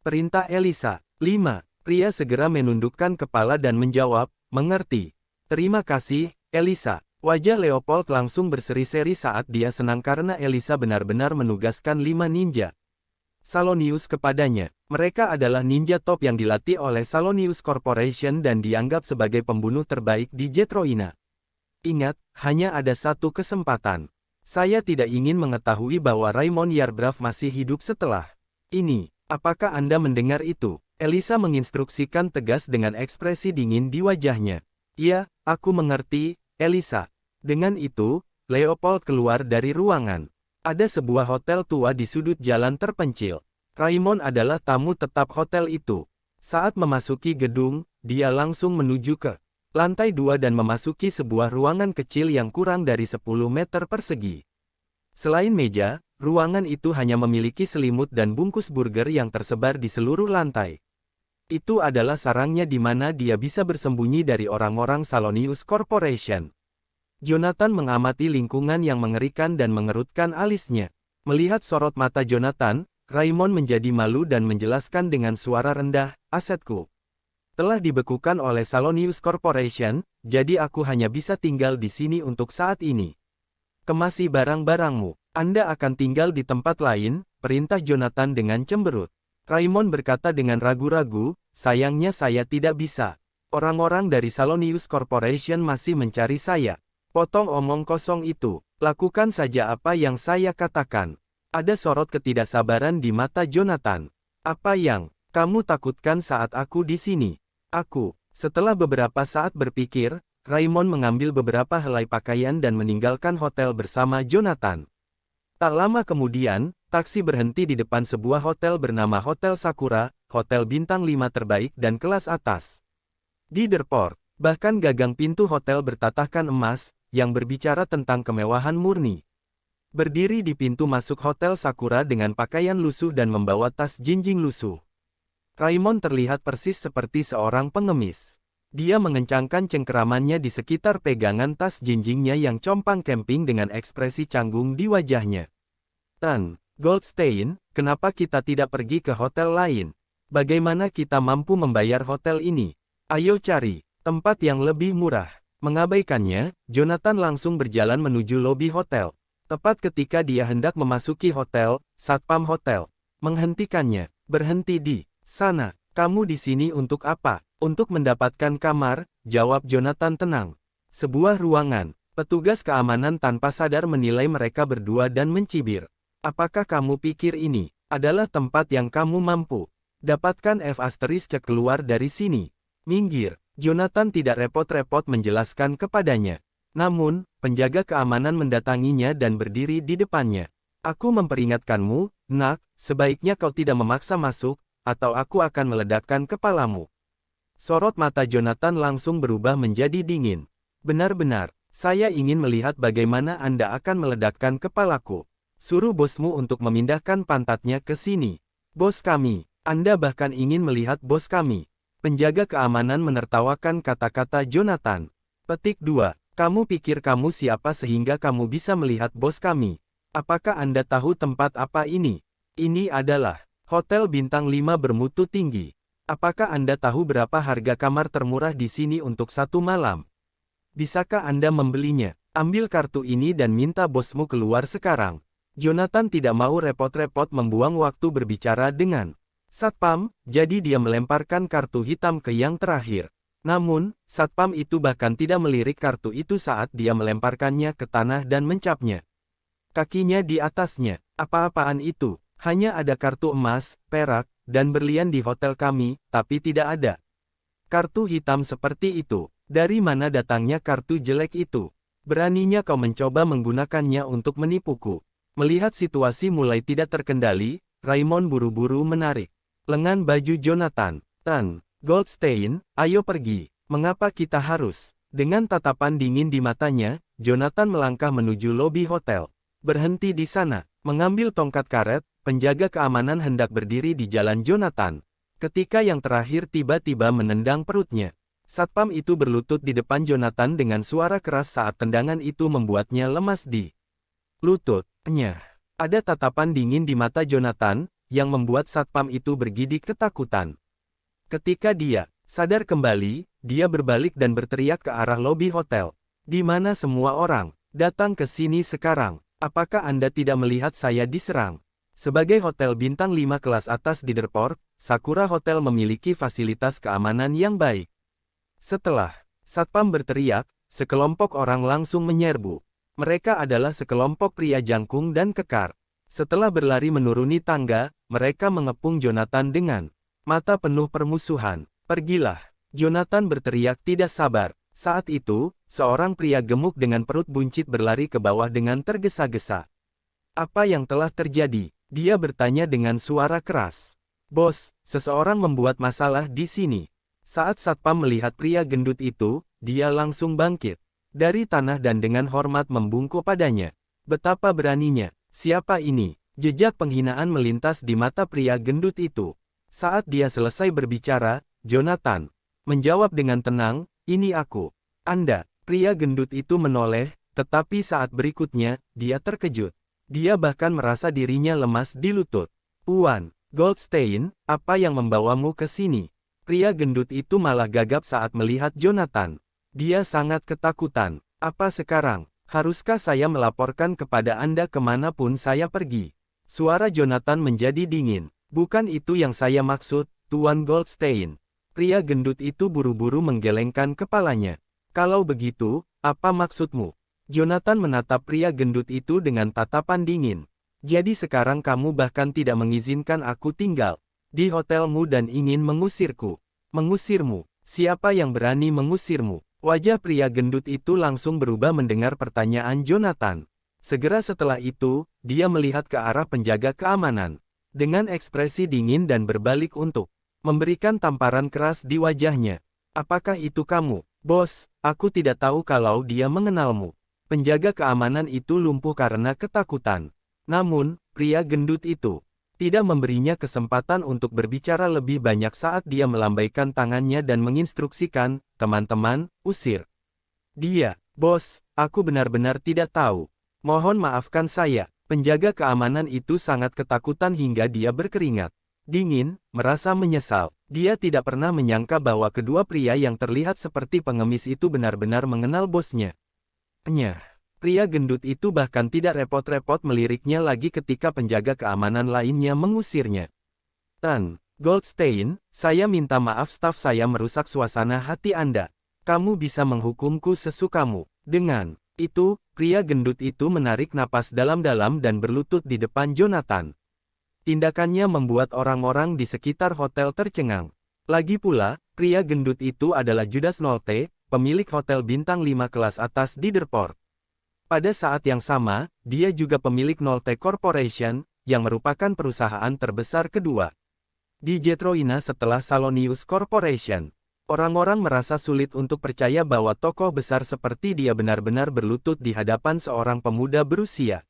Perintah Elisa. 5. Pria segera menundukkan kepala dan menjawab, mengerti. Terima kasih, Elisa. Wajah Leopold langsung berseri-seri saat dia senang karena Elisa benar-benar menugaskan 5 ninja Salonius kepadanya. Mereka adalah ninja top yang dilatih oleh Salonius Corporation dan dianggap sebagai pembunuh terbaik di Jetroina. Ingat, hanya ada satu kesempatan. Saya tidak ingin mengetahui bahwa Raymond Yarbraf masih hidup setelah ini. Apakah Anda mendengar itu? Elisa menginstruksikan tegas dengan ekspresi dingin di wajahnya. Ya, aku mengerti, Elisa. Dengan itu, Leopold keluar dari ruangan. Ada sebuah hotel tua di sudut jalan terpencil. Raymond adalah tamu tetap hotel itu. Saat memasuki gedung, dia langsung menuju ke lantai 2 dan memasuki sebuah ruangan kecil yang kurang dari 10 meter persegi. Selain meja, ruangan itu hanya memiliki selimut dan bungkus burger yang tersebar di seluruh lantai. Itu adalah sarangnya di mana dia bisa bersembunyi dari orang-orang Salonius Corporation. Jonathan mengamati lingkungan yang mengerikan dan mengerutkan alisnya. Melihat sorot mata Jonathan, Raymond menjadi malu dan menjelaskan dengan suara rendah, asetku telah dibekukan oleh Salonius Corporation, jadi aku hanya bisa tinggal di sini untuk saat ini. Kemasi barang-barangmu. Anda akan tinggal di tempat lain, perintah Jonathan dengan cemberut. Raymond berkata dengan ragu-ragu, sayangnya saya tidak bisa. Orang-orang dari Salonius Corporation masih mencari saya. Potong omong kosong itu. Lakukan saja apa yang saya katakan. Ada sorot ketidaksabaran di mata Jonathan. Apa yang kamu takutkan saat aku di sini? Aku. Setelah beberapa saat berpikir, Raymond mengambil beberapa helai pakaian dan meninggalkan hotel bersama Jonathan. Tak lama kemudian, taksi berhenti di depan sebuah hotel bernama Hotel Sakura, hotel bintang 5 terbaik dan kelas atas di Derport. Bahkan gagang pintu hotel bertatahkan emas, yang berbicara tentang kemewahan murni. Berdiri di pintu masuk Hotel Sakura dengan pakaian lusuh dan membawa tas jinjing lusuh. Raymond terlihat persis seperti seorang pengemis. Dia mengencangkan cengkeramannya di sekitar pegangan tas jinjingnya yang compang camping dengan ekspresi canggung di wajahnya. Tan Goldstein, kenapa kita tidak pergi ke hotel lain? Bagaimana kita mampu membayar hotel ini? Ayo cari tempat yang lebih murah. Mengabaikannya, Jonathan langsung berjalan menuju lobi hotel. Tepat ketika dia hendak memasuki hotel, satpam hotel menghentikannya. Berhenti di sana. Kamu di sini untuk apa? Untuk mendapatkan kamar, jawab Jonathan tenang. Sebuah ruangan. Petugas keamanan tanpa sadar menilai mereka berdua dan mencibir. Apakah kamu pikir ini adalah tempat yang kamu mampu dapatkan? Cek keluar dari sini. Minggir. Jonathan tidak repot-repot menjelaskan kepadanya. Namun, penjaga keamanan mendatanginya dan berdiri di depannya. Aku memperingatkanmu, nak, sebaiknya kau tidak memaksa masuk, atau aku akan meledakkan kepalamu. Sorot mata Jonathan langsung berubah menjadi dingin. Benar-benar, saya ingin melihat bagaimana Anda akan meledakkan kepalaku. Suruh bosmu untuk memindahkan pantatnya ke sini. Bos kami, Anda bahkan ingin melihat bos kami. Penjaga keamanan menertawakan kata-kata Jonathan. Petik 2. Kamu pikir kamu siapa sehingga kamu bisa melihat bos kami? Apakah Anda tahu tempat apa ini? Ini adalah hotel bintang 5 bermutu tinggi. Apakah Anda tahu berapa harga kamar termurah di sini untuk 1 malam? Bisakah Anda membelinya? Ambil kartu ini dan minta bosmu keluar sekarang. Jonathan tidak mau repot-repot membuang waktu berbicara dengan satpam, jadi dia melemparkan kartu hitam ke yang terakhir. Namun, satpam itu bahkan tidak melirik kartu itu saat dia melemparkannya ke tanah dan mencapnya. Kakinya di atasnya. Apa-apaan itu? Hanya ada kartu emas, perak, dan berlian di hotel kami, tapi tidak ada kartu hitam seperti itu. Dari mana datangnya kartu jelek itu? Beraninya kau mencoba menggunakannya untuk menipuku. Melihat situasi mulai tidak terkendali, Raymond buru-buru menarik lengan baju Jonathan. Tan Goldstein, ayo pergi. Mengapa kita harus? Dengan tatapan dingin di matanya, Jonathan melangkah menuju lobi hotel. Berhenti di sana. Mengambil tongkat karet, penjaga keamanan hendak berdiri di jalan Jonathan. Ketika yang terakhir tiba-tiba menendang perutnya. Satpam itu berlutut di depan Jonathan dengan suara keras saat tendangan itu membuatnya lemas di lututnya. Ada tatapan dingin di mata Jonathan, yang membuat satpam itu bergidik ketakutan. Ketika dia sadar kembali, dia berbalik dan berteriak ke arah lobi hotel. Di mana semua orang datang ke sini sekarang? Apakah Anda tidak melihat saya diserang? Sebagai hotel bintang 5 kelas atas di Derport, Sakura Hotel memiliki fasilitas keamanan yang baik. Setelah satpam berteriak, sekelompok orang langsung menyerbu. Mereka adalah sekelompok pria jangkung dan kekar. Setelah berlari menuruni tangga, mereka mengepung Jonathan dengan mata penuh permusuhan. Pergilah! Jonathan berteriak tidak sabar. Saat itu, seorang pria gemuk dengan perut buncit berlari ke bawah dengan tergesa-gesa. Apa yang telah terjadi? Dia bertanya dengan suara keras. Bos, seseorang membuat masalah di sini. Saat satpam melihat pria gendut itu, dia langsung bangkit dari tanah dan dengan hormat membungkuk padanya. Betapa beraninya. Siapa ini? Jejak penghinaan melintas di mata pria gendut itu. Saat dia selesai berbicara, Jonathan menjawab dengan tenang, ini aku. Anda. Pria gendut itu menoleh, tetapi saat berikutnya, dia terkejut. Dia bahkan merasa dirinya lemas di lutut. Puan Goldstein, apa yang membawamu ke sini? Pria gendut itu malah gagap saat melihat Jonathan. Dia sangat ketakutan. Apa sekarang? Haruskah saya melaporkan kepada Anda kemanapun saya pergi? Suara Jonathan menjadi dingin. Bukan itu yang saya maksud, Tuan Goldstein. Pria gendut itu buru-buru menggelengkan kepalanya. Kalau begitu, apa maksudmu? Jonathan menatap pria gendut itu dengan tatapan dingin. Jadi sekarang kamu bahkan tidak mengizinkan aku tinggal di hotelmu dan ingin mengusirku. Mengusirmu? Siapa yang berani mengusirmu? Wajah pria gendut itu langsung berubah mendengar pertanyaan Jonathan. Segera setelah itu, dia melihat ke arah penjaga keamanan. Dengan ekspresi dingin dan berbalik untuk memberikan tamparan keras di wajahnya. Apakah itu kamu? Bos, aku tidak tahu kalau dia mengenalmu. Penjaga keamanan itu lumpuh karena ketakutan. Namun, pria gendut itu tidak memberinya kesempatan untuk berbicara lebih banyak saat dia melambaikan tangannya dan menginstruksikan, teman-teman, usir dia. Bos, aku benar-benar tidak tahu. Mohon maafkan saya. Penjaga keamanan itu sangat ketakutan hingga dia berkeringat dingin, merasa menyesal. Dia tidak pernah menyangka bahwa kedua pria yang terlihat seperti pengemis itu benar-benar mengenal bosnya. Pria gendut itu bahkan tidak repot-repot meliriknya lagi ketika penjaga keamanan lainnya mengusirnya. Tan Goldstein, saya minta maaf staf saya merusak suasana hati Anda. Kamu bisa menghukumku sesukamu. Dengan itu, pria gendut itu menarik napas dalam-dalam dan berlutut di depan Jonathan. Tindakannya membuat orang-orang di sekitar hotel tercengang. Lagi pula, pria gendut itu adalah Judas Nolte, pemilik hotel bintang 5 kelas atas di Derport. Pada saat yang sama, dia juga pemilik Nolte Corporation, yang merupakan perusahaan terbesar kedua di Jetroina setelah Salonius Corporation. Orang-orang merasa sulit untuk percaya bahwa tokoh besar seperti dia benar-benar berlutut di hadapan seorang pemuda berusia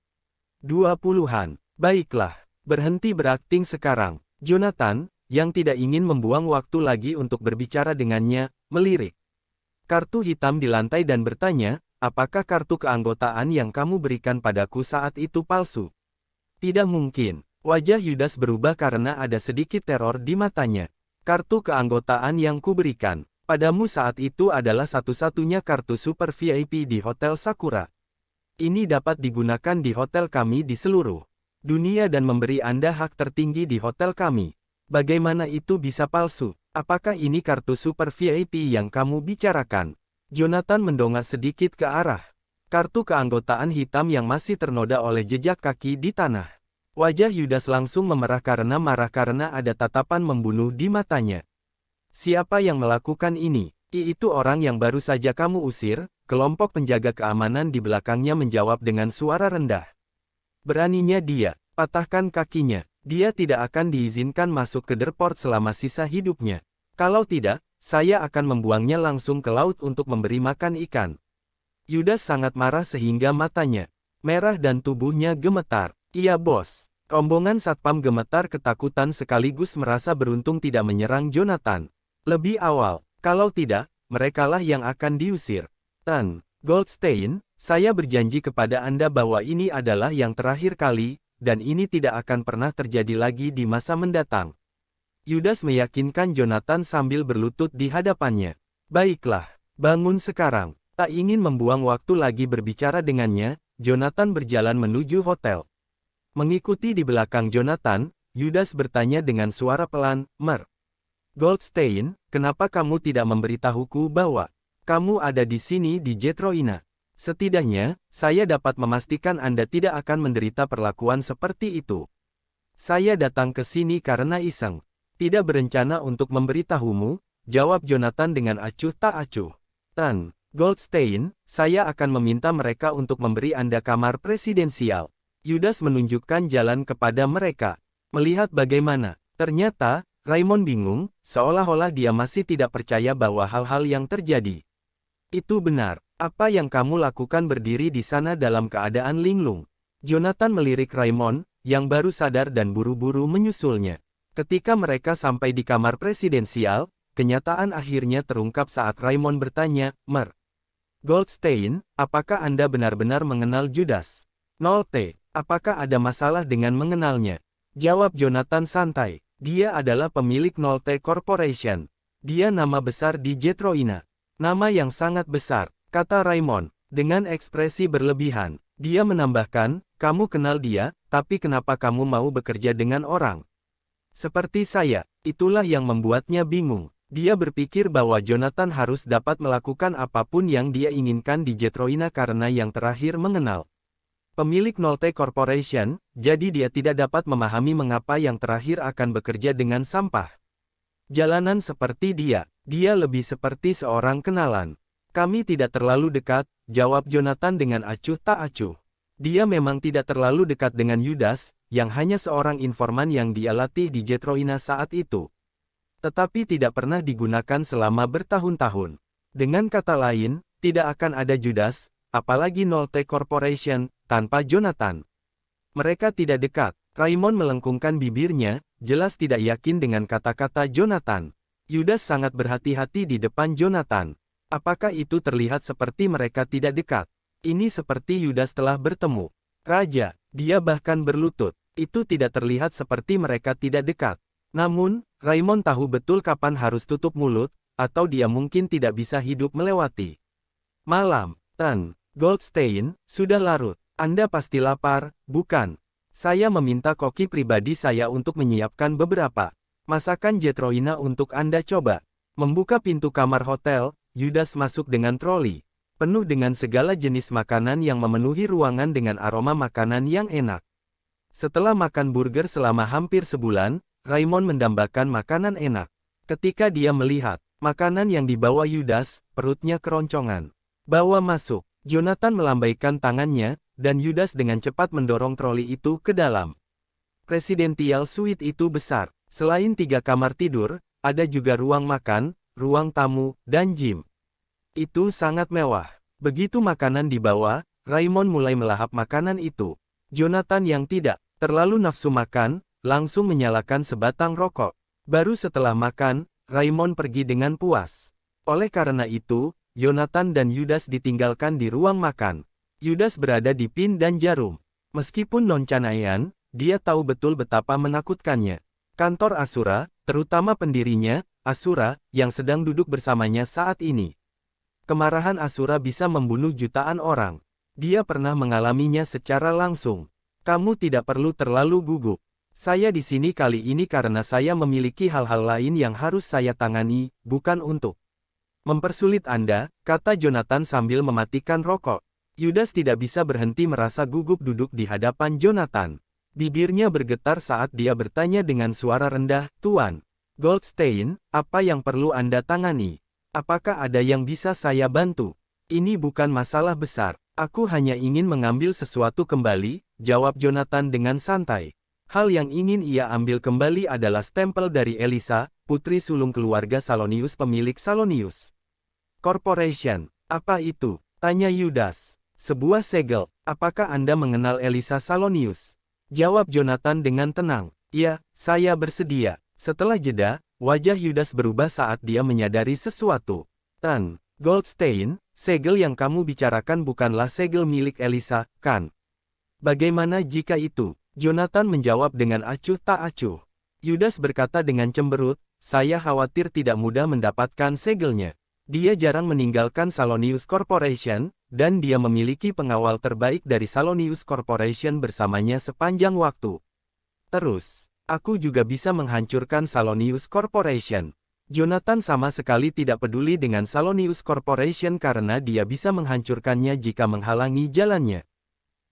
20-an. Baiklah, berhenti berakting sekarang. Jonathan, yang tidak ingin membuang waktu lagi untuk berbicara dengannya, melirik kartu hitam di lantai dan bertanya, apakah kartu keanggotaan yang kamu berikan padaku saat itu palsu? Tidak mungkin. Wajah Yudas berubah karena ada sedikit teror di matanya. Kartu keanggotaan yang kuberikan padamu saat itu adalah satu-satunya kartu super VIP di Hotel Sakura. Ini dapat digunakan di hotel kami di seluruh dunia dan memberi Anda hak tertinggi di hotel kami. Bagaimana itu bisa palsu? Apakah ini kartu super VIP yang kamu bicarakan? Jonathan mendongak sedikit ke arah kartu keanggotaan hitam yang masih ternoda oleh jejak kaki di tanah. Wajah Yudas langsung memerah karena marah karena ada tatapan membunuh di matanya. Siapa yang melakukan ini? Itu orang yang baru saja kamu usir, kelompok penjaga keamanan di belakangnya menjawab dengan suara rendah. Beraninya dia, patahkan kakinya. Dia tidak akan diizinkan masuk ke Derport selama sisa hidupnya. Kalau tidak, saya akan membuangnya langsung ke laut untuk memberi makan ikan. Yudas sangat marah sehingga matanya merah dan tubuhnya gemetar. Iya bos. Rombongan satpam gemetar ketakutan sekaligus merasa beruntung tidak menyerang Jonathan lebih awal. Kalau tidak, merekalah yang akan diusir. Tan Goldstein, saya berjanji kepada Anda bahwa ini adalah yang terakhir kali, dan ini tidak akan pernah terjadi lagi di masa mendatang. Yudas meyakinkan Jonathan sambil berlutut di hadapannya. Baiklah, bangun sekarang. Tak ingin membuang waktu lagi berbicara dengannya, Jonathan berjalan menuju hotel. Mengikuti di belakang Jonathan, Yudas bertanya dengan suara pelan, "Mer Goldstein, kenapa kamu tidak memberitahuku bahwa kamu ada di sini di Jetroina? Setidaknya, saya dapat memastikan Anda tidak akan menderita perlakuan seperti itu." "Saya datang ke sini karena iseng. Tidak berencana untuk memberitahumu," jawab Jonathan dengan acuh tak acuh. "Tan Goldstein, saya akan meminta mereka untuk memberi Anda kamar presidensial." Yudas menunjukkan jalan kepada mereka. Melihat bagaimana, ternyata, Raymond bingung, seolah-olah dia masih tidak percaya bahwa hal-hal yang terjadi itu benar. "Apa yang kamu lakukan berdiri di sana dalam keadaan linglung?" Jonathan melirik Raymond, yang baru sadar dan buru-buru menyusulnya. Ketika mereka sampai di kamar presidensial, kenyataan akhirnya terungkap saat Raymond bertanya, "Mer Goldstein, apakah Anda benar-benar mengenal Judas?" "0T, apakah ada masalah dengan mengenalnya?" jawab Jonathan santai. "Dia adalah pemilik 0T Corporation. Dia nama besar di Jetroina." "Nama yang sangat besar," kata Raymond, dengan ekspresi berlebihan. Dia menambahkan, "Kamu kenal dia, tapi kenapa kamu mau bekerja dengan orang seperti saya?" Itulah yang membuatnya bingung. Dia berpikir bahwa Jonathan harus dapat melakukan apapun yang dia inginkan di Jetroina karena yang terakhir mengenal pemilik 0T Corporation, jadi dia tidak dapat memahami mengapa yang terakhir akan bekerja dengan sampah jalanan seperti dia. Dia lebih seperti seorang kenalan. "Kami tidak terlalu dekat," jawab Jonathan dengan acuh tak acuh. Dia memang tidak terlalu dekat dengan Yudas, yang hanya seorang informan yang dia latih di Jetroina saat itu, tetapi tidak pernah digunakan selama bertahun-tahun. Dengan kata lain, tidak akan ada Judas, apalagi 0T Corporation, tanpa Jonathan. Mereka tidak dekat. Raymond melengkungkan bibirnya, jelas tidak yakin dengan kata-kata Jonathan. Yudas sangat berhati-hati di depan Jonathan. Apakah itu terlihat seperti mereka tidak dekat? Ini seperti Yudas telah bertemu raja. Dia bahkan berlutut. Itu tidak terlihat seperti mereka tidak dekat. Namun, Raymond tahu betul kapan harus tutup mulut, atau dia mungkin tidak bisa hidup melewati malam. "Tan Goldstein, sudah larut. Anda pasti lapar, bukan? Saya meminta koki pribadi saya untuk menyiapkan beberapa masakan Jetroina untuk Anda coba." Membuka pintu kamar hotel, Yudas masuk dengan troli penuh dengan segala jenis makanan yang memenuhi ruangan dengan aroma makanan yang enak. Setelah makan burger selama hampir sebulan, Raymond mendambakan makanan enak. Ketika dia melihat makanan yang dibawa Yudas, perutnya keroncongan. "Bawa masuk." Jonathan melambaikan tangannya, dan Yudas dengan cepat mendorong troli itu ke dalam. Presidential suite itu besar. Selain 3 kamar tidur, ada juga ruang makan, ruang tamu, dan gym. Itu sangat mewah. Begitu makanan dibawa, Raymond mulai melahap makanan itu. Jonathan yang tidak terlalu nafsu makan, langsung menyalakan sebatang rokok. Baru setelah makan, Raymond pergi dengan puas. Oleh karena itu, Jonathan dan Yudas ditinggalkan di ruang makan. Yudas berada di pin dan jarum. Meskipun non-Canaian, dia tahu betul betapa menakutkannya. Kantor Asura, terutama pendirinya, Asura, yang sedang duduk bersamanya saat ini. Kemarahan Asura bisa membunuh jutaan orang. Dia pernah mengalaminya secara langsung. "Kamu tidak perlu terlalu gugup. Saya di sini kali ini karena saya memiliki hal-hal lain yang harus saya tangani, bukan untuk mempersulit Anda," kata Jonathan sambil mematikan rokok. Yudas tidak bisa berhenti merasa gugup duduk di hadapan Jonathan. Bibirnya bergetar saat dia bertanya dengan suara rendah, "Tuan Goldstein, apa yang perlu Anda tangani? Apakah ada yang bisa saya bantu?" "Ini bukan masalah besar. Aku hanya ingin mengambil sesuatu kembali," jawab Jonathan dengan santai. Hal yang ingin ia ambil kembali adalah stempel dari Elisa, putri sulung keluarga Salonius pemilik Salonius Corporation. "Apa itu?" tanya Yudas. "Sebuah segel. Apakah Anda mengenal Elisa Salonius?" jawab Jonathan dengan tenang. "Ya, saya bersedia." Setelah jeda, wajah Yudas berubah saat dia menyadari sesuatu. Tan Goldstein, segel yang kamu bicarakan bukanlah segel milik Elisa, kan? Bagaimana jika itu? Jonathan menjawab dengan acuh tak acuh. Yudas berkata dengan cemberut, saya khawatir tidak mudah mendapatkan segelnya. Dia jarang meninggalkan Salonius Corporation, dan dia memiliki pengawal terbaik dari Salonius Corporation bersamanya sepanjang waktu. Terus, aku juga bisa menghancurkan Salonius Corporation. Jonathan sama sekali tidak peduli dengan Salonius Corporation karena dia bisa menghancurkannya jika menghalangi jalannya.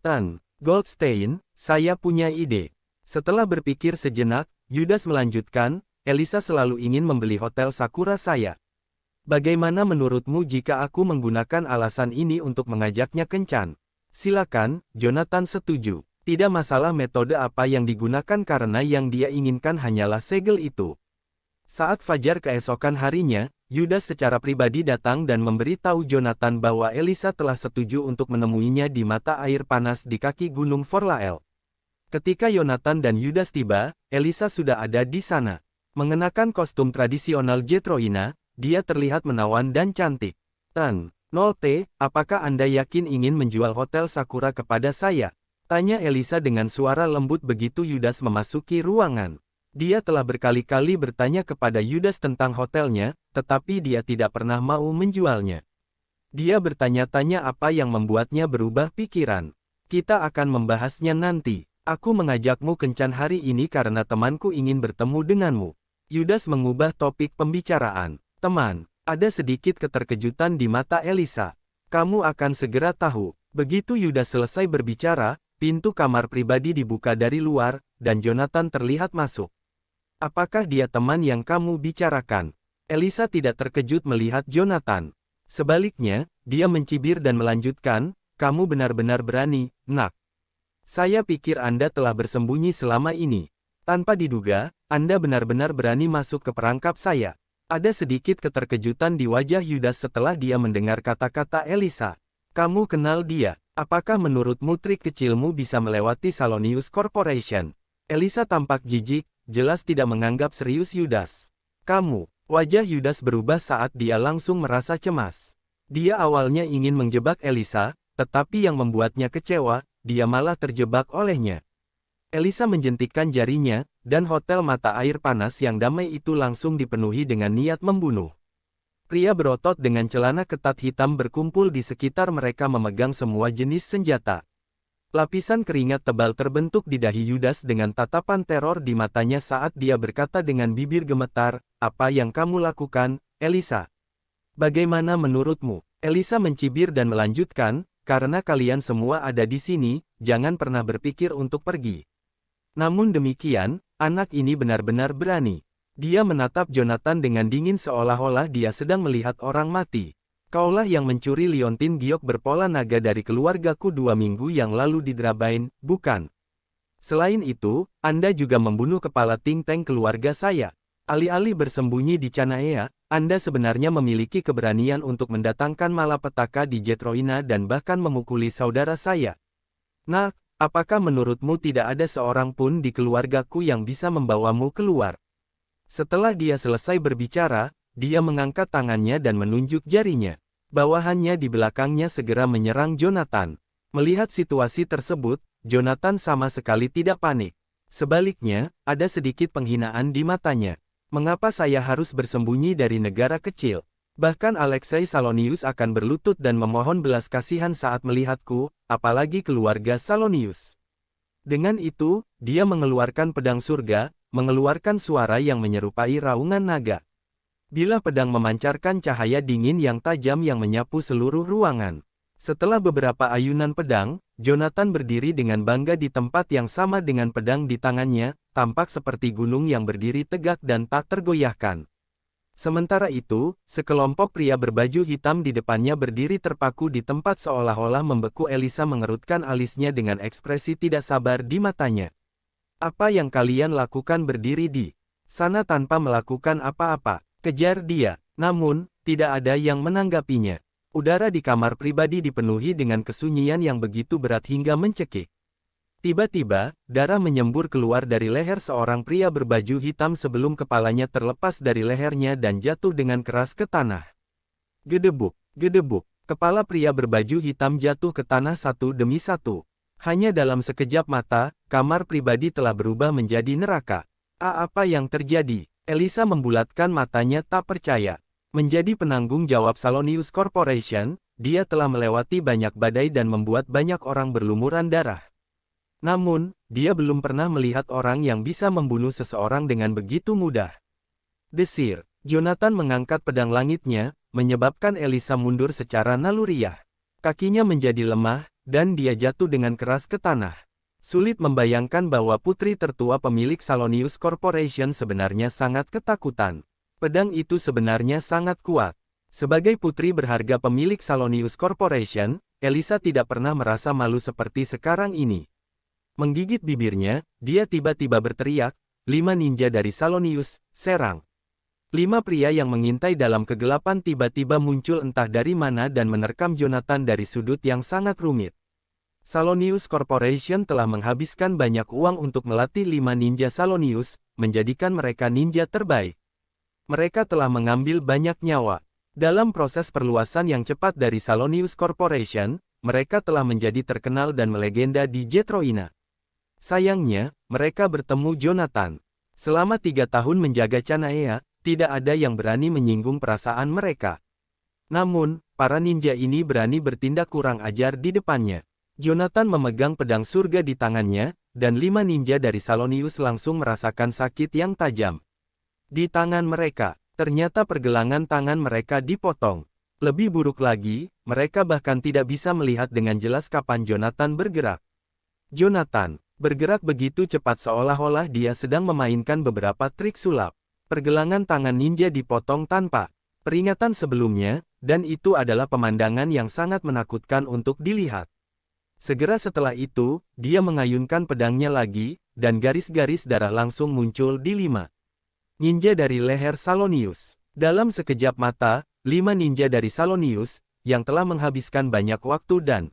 Tan Goldstein, saya punya ide. Setelah berpikir sejenak, Yudas melanjutkan, Elisa selalu ingin membeli hotel Sakura saya. Bagaimana menurutmu jika aku menggunakan alasan ini untuk mengajaknya kencan? Silakan, Jonathan setuju. Tidak masalah metode apa yang digunakan karena yang dia inginkan hanyalah segel itu. Saat fajar keesokan harinya, Yudas secara pribadi datang dan memberitahu Jonathan bahwa Elisa telah setuju untuk menemuinya di mata air panas di kaki Gunung Forlael. Ketika Jonathan dan Yudas tiba, Elisa sudah ada di sana. Mengenakan kostum tradisional Jetroina, dia terlihat menawan dan cantik. Tan Nolte, apakah Anda yakin ingin menjual hotel Sakura kepada saya? Tanya Elisa dengan suara lembut begitu Yudas memasuki ruangan. Dia telah berkali-kali bertanya kepada Yudas tentang hotelnya, tetapi dia tidak pernah mau menjualnya. Dia bertanya-tanya apa yang membuatnya berubah pikiran. Kita akan membahasnya nanti. Aku mengajakmu kencan hari ini karena temanku ingin bertemu denganmu. Yudas mengubah topik pembicaraan. Teman, ada sedikit keterkejutan di mata Elisa. Kamu akan segera tahu. Begitu Yudas selesai berbicara, pintu kamar pribadi dibuka dari luar, dan Jonathan terlihat masuk. Apakah dia teman yang kamu bicarakan? Elisa tidak terkejut melihat Jonathan. Sebaliknya, dia mencibir dan melanjutkan, kamu benar-benar berani, nak. Saya pikir Anda telah bersembunyi selama ini. Tanpa diduga, Anda benar-benar berani masuk ke perangkap saya. Ada sedikit keterkejutan di wajah Yudas setelah dia mendengar kata-kata Elisa. Kamu kenal dia. Apakah menurutmu trik kecilmu bisa melewati Salonius Corporation? Elisa tampak jijik, jelas tidak menganggap serius Yudas. Kamu, wajah Yudas berubah saat dia langsung merasa cemas. Dia awalnya ingin menjebak Elisa, tetapi yang membuatnya kecewa, dia malah terjebak olehnya. Elisa menjentikkan jarinya, dan hotel mata air panas yang damai itu langsung dipenuhi dengan niat membunuh. Pria berotot dengan celana ketat hitam berkumpul di sekitar mereka memegang semua jenis senjata. Lapisan keringat tebal terbentuk di dahi Yudas dengan tatapan teror di matanya saat dia berkata dengan bibir gemetar, apa yang kamu lakukan, Elisa? Bagaimana menurutmu? Elisa mencibir dan melanjutkan, karena kalian semua ada di sini, jangan pernah berpikir untuk pergi. Namun demikian, anak ini benar-benar berani. Dia menatap Jonathan dengan dingin seolah-olah dia sedang melihat orang mati. Kaulah yang mencuri liontin giok berpola naga dari keluargaku 2 minggu yang lalu di Drabain, bukan? Selain itu, Anda juga membunuh kepala think tank keluarga saya. Alih-alih bersembunyi di Canaea, Anda sebenarnya memiliki keberanian untuk mendatangkan malapetaka di Jetroina dan bahkan memukuli saudara saya. Nah, apakah menurutmu tidak ada seorang pun di keluargaku yang bisa membawamu keluar? Setelah dia selesai berbicara, dia mengangkat tangannya dan menunjuk jarinya. Bawahannya di belakangnya segera menyerang Jonathan. Melihat situasi tersebut, Jonathan sama sekali tidak panik. Sebaliknya, ada sedikit penghinaan di matanya. Mengapa saya harus bersembunyi dari negara kecil? Bahkan Alexei Salonius akan berlutut dan memohon belas kasihan saat melihatku, apalagi keluarga Salonius. Dengan itu, dia mengeluarkan pedang surga, mengeluarkan suara yang menyerupai raungan naga. Bilah pedang memancarkan cahaya dingin yang tajam yang menyapu seluruh ruangan. Setelah beberapa ayunan pedang, Jonathan berdiri dengan bangga di tempat yang sama dengan pedang di tangannya, tampak seperti gunung yang berdiri tegak dan tak tergoyahkan. Sementara itu, sekelompok pria berbaju hitam di depannya berdiri terpaku di tempat seolah-olah membeku. Elisa mengerutkan alisnya dengan ekspresi tidak sabar di matanya. Apa yang kalian lakukan berdiri di sana tanpa melakukan apa-apa? Kejar dia. Namun, tidak ada yang menanggapinya. Udara di kamar pribadi dipenuhi dengan kesunyian yang begitu berat hingga mencekik. Tiba-tiba, darah menyembur keluar dari leher seorang pria berbaju hitam sebelum kepalanya terlepas dari lehernya dan jatuh dengan keras ke tanah. Gedebuk, gedebuk, kepala pria berbaju hitam jatuh ke tanah satu demi satu. Hanya dalam sekejap mata, kamar pribadi telah berubah menjadi neraka. Apa yang terjadi? Elisa membulatkan matanya tak percaya. Menjadi penanggung jawab Salonius Corporation, dia telah melewati banyak badai dan membuat banyak orang berlumuran darah. Namun, dia belum pernah melihat orang yang bisa membunuh seseorang dengan begitu mudah. Desir, Jonathan mengangkat pedang langitnya, menyebabkan Elisa mundur secara naluriah. Kakinya menjadi lemah, dan dia jatuh dengan keras ke tanah. Sulit membayangkan bahwa putri tertua pemilik Salonius Corporation sebenarnya sangat ketakutan. Pedang itu sebenarnya sangat kuat. Sebagai putri berharga pemilik Salonius Corporation, Elisa tidak pernah merasa malu seperti sekarang ini. Menggigit bibirnya, dia tiba-tiba berteriak, 5 ninja dari Salonius, serang. 5 pria yang mengintai dalam kegelapan tiba-tiba muncul entah dari mana dan menerkam Jonathan dari sudut yang sangat rumit. Salonius Corporation telah menghabiskan banyak uang untuk melatih 5 ninja Salonius, menjadikan mereka ninja terbaik. Mereka telah mengambil banyak nyawa. Dalam proses perluasan yang cepat dari Salonius Corporation, mereka telah menjadi terkenal dan melegenda di Jetroina. Sayangnya, mereka bertemu Jonathan. Selama 3 tahun menjaga Chanaea, tidak ada yang berani menyinggung perasaan mereka. Namun, para ninja ini berani bertindak kurang ajar di depannya. Jonathan memegang pedang surga di tangannya, dan 5 ninja dari Salonius langsung merasakan sakit yang tajam. Di tangan mereka, ternyata pergelangan tangan mereka dipotong. Lebih buruk lagi, mereka bahkan tidak bisa melihat dengan jelas kapan Jonathan bergerak. Jonathan bergerak begitu cepat seolah-olah dia sedang memainkan beberapa trik sulap. Pergelangan tangan ninja dipotong tanpa peringatan sebelumnya, dan itu adalah pemandangan yang sangat menakutkan untuk dilihat. Segera setelah itu, dia mengayunkan pedangnya lagi, dan garis-garis darah langsung muncul di 5 ninja dari leher Salonius. Dalam sekejap mata, 5 ninja dari Salonius, yang telah menghabiskan banyak waktu dan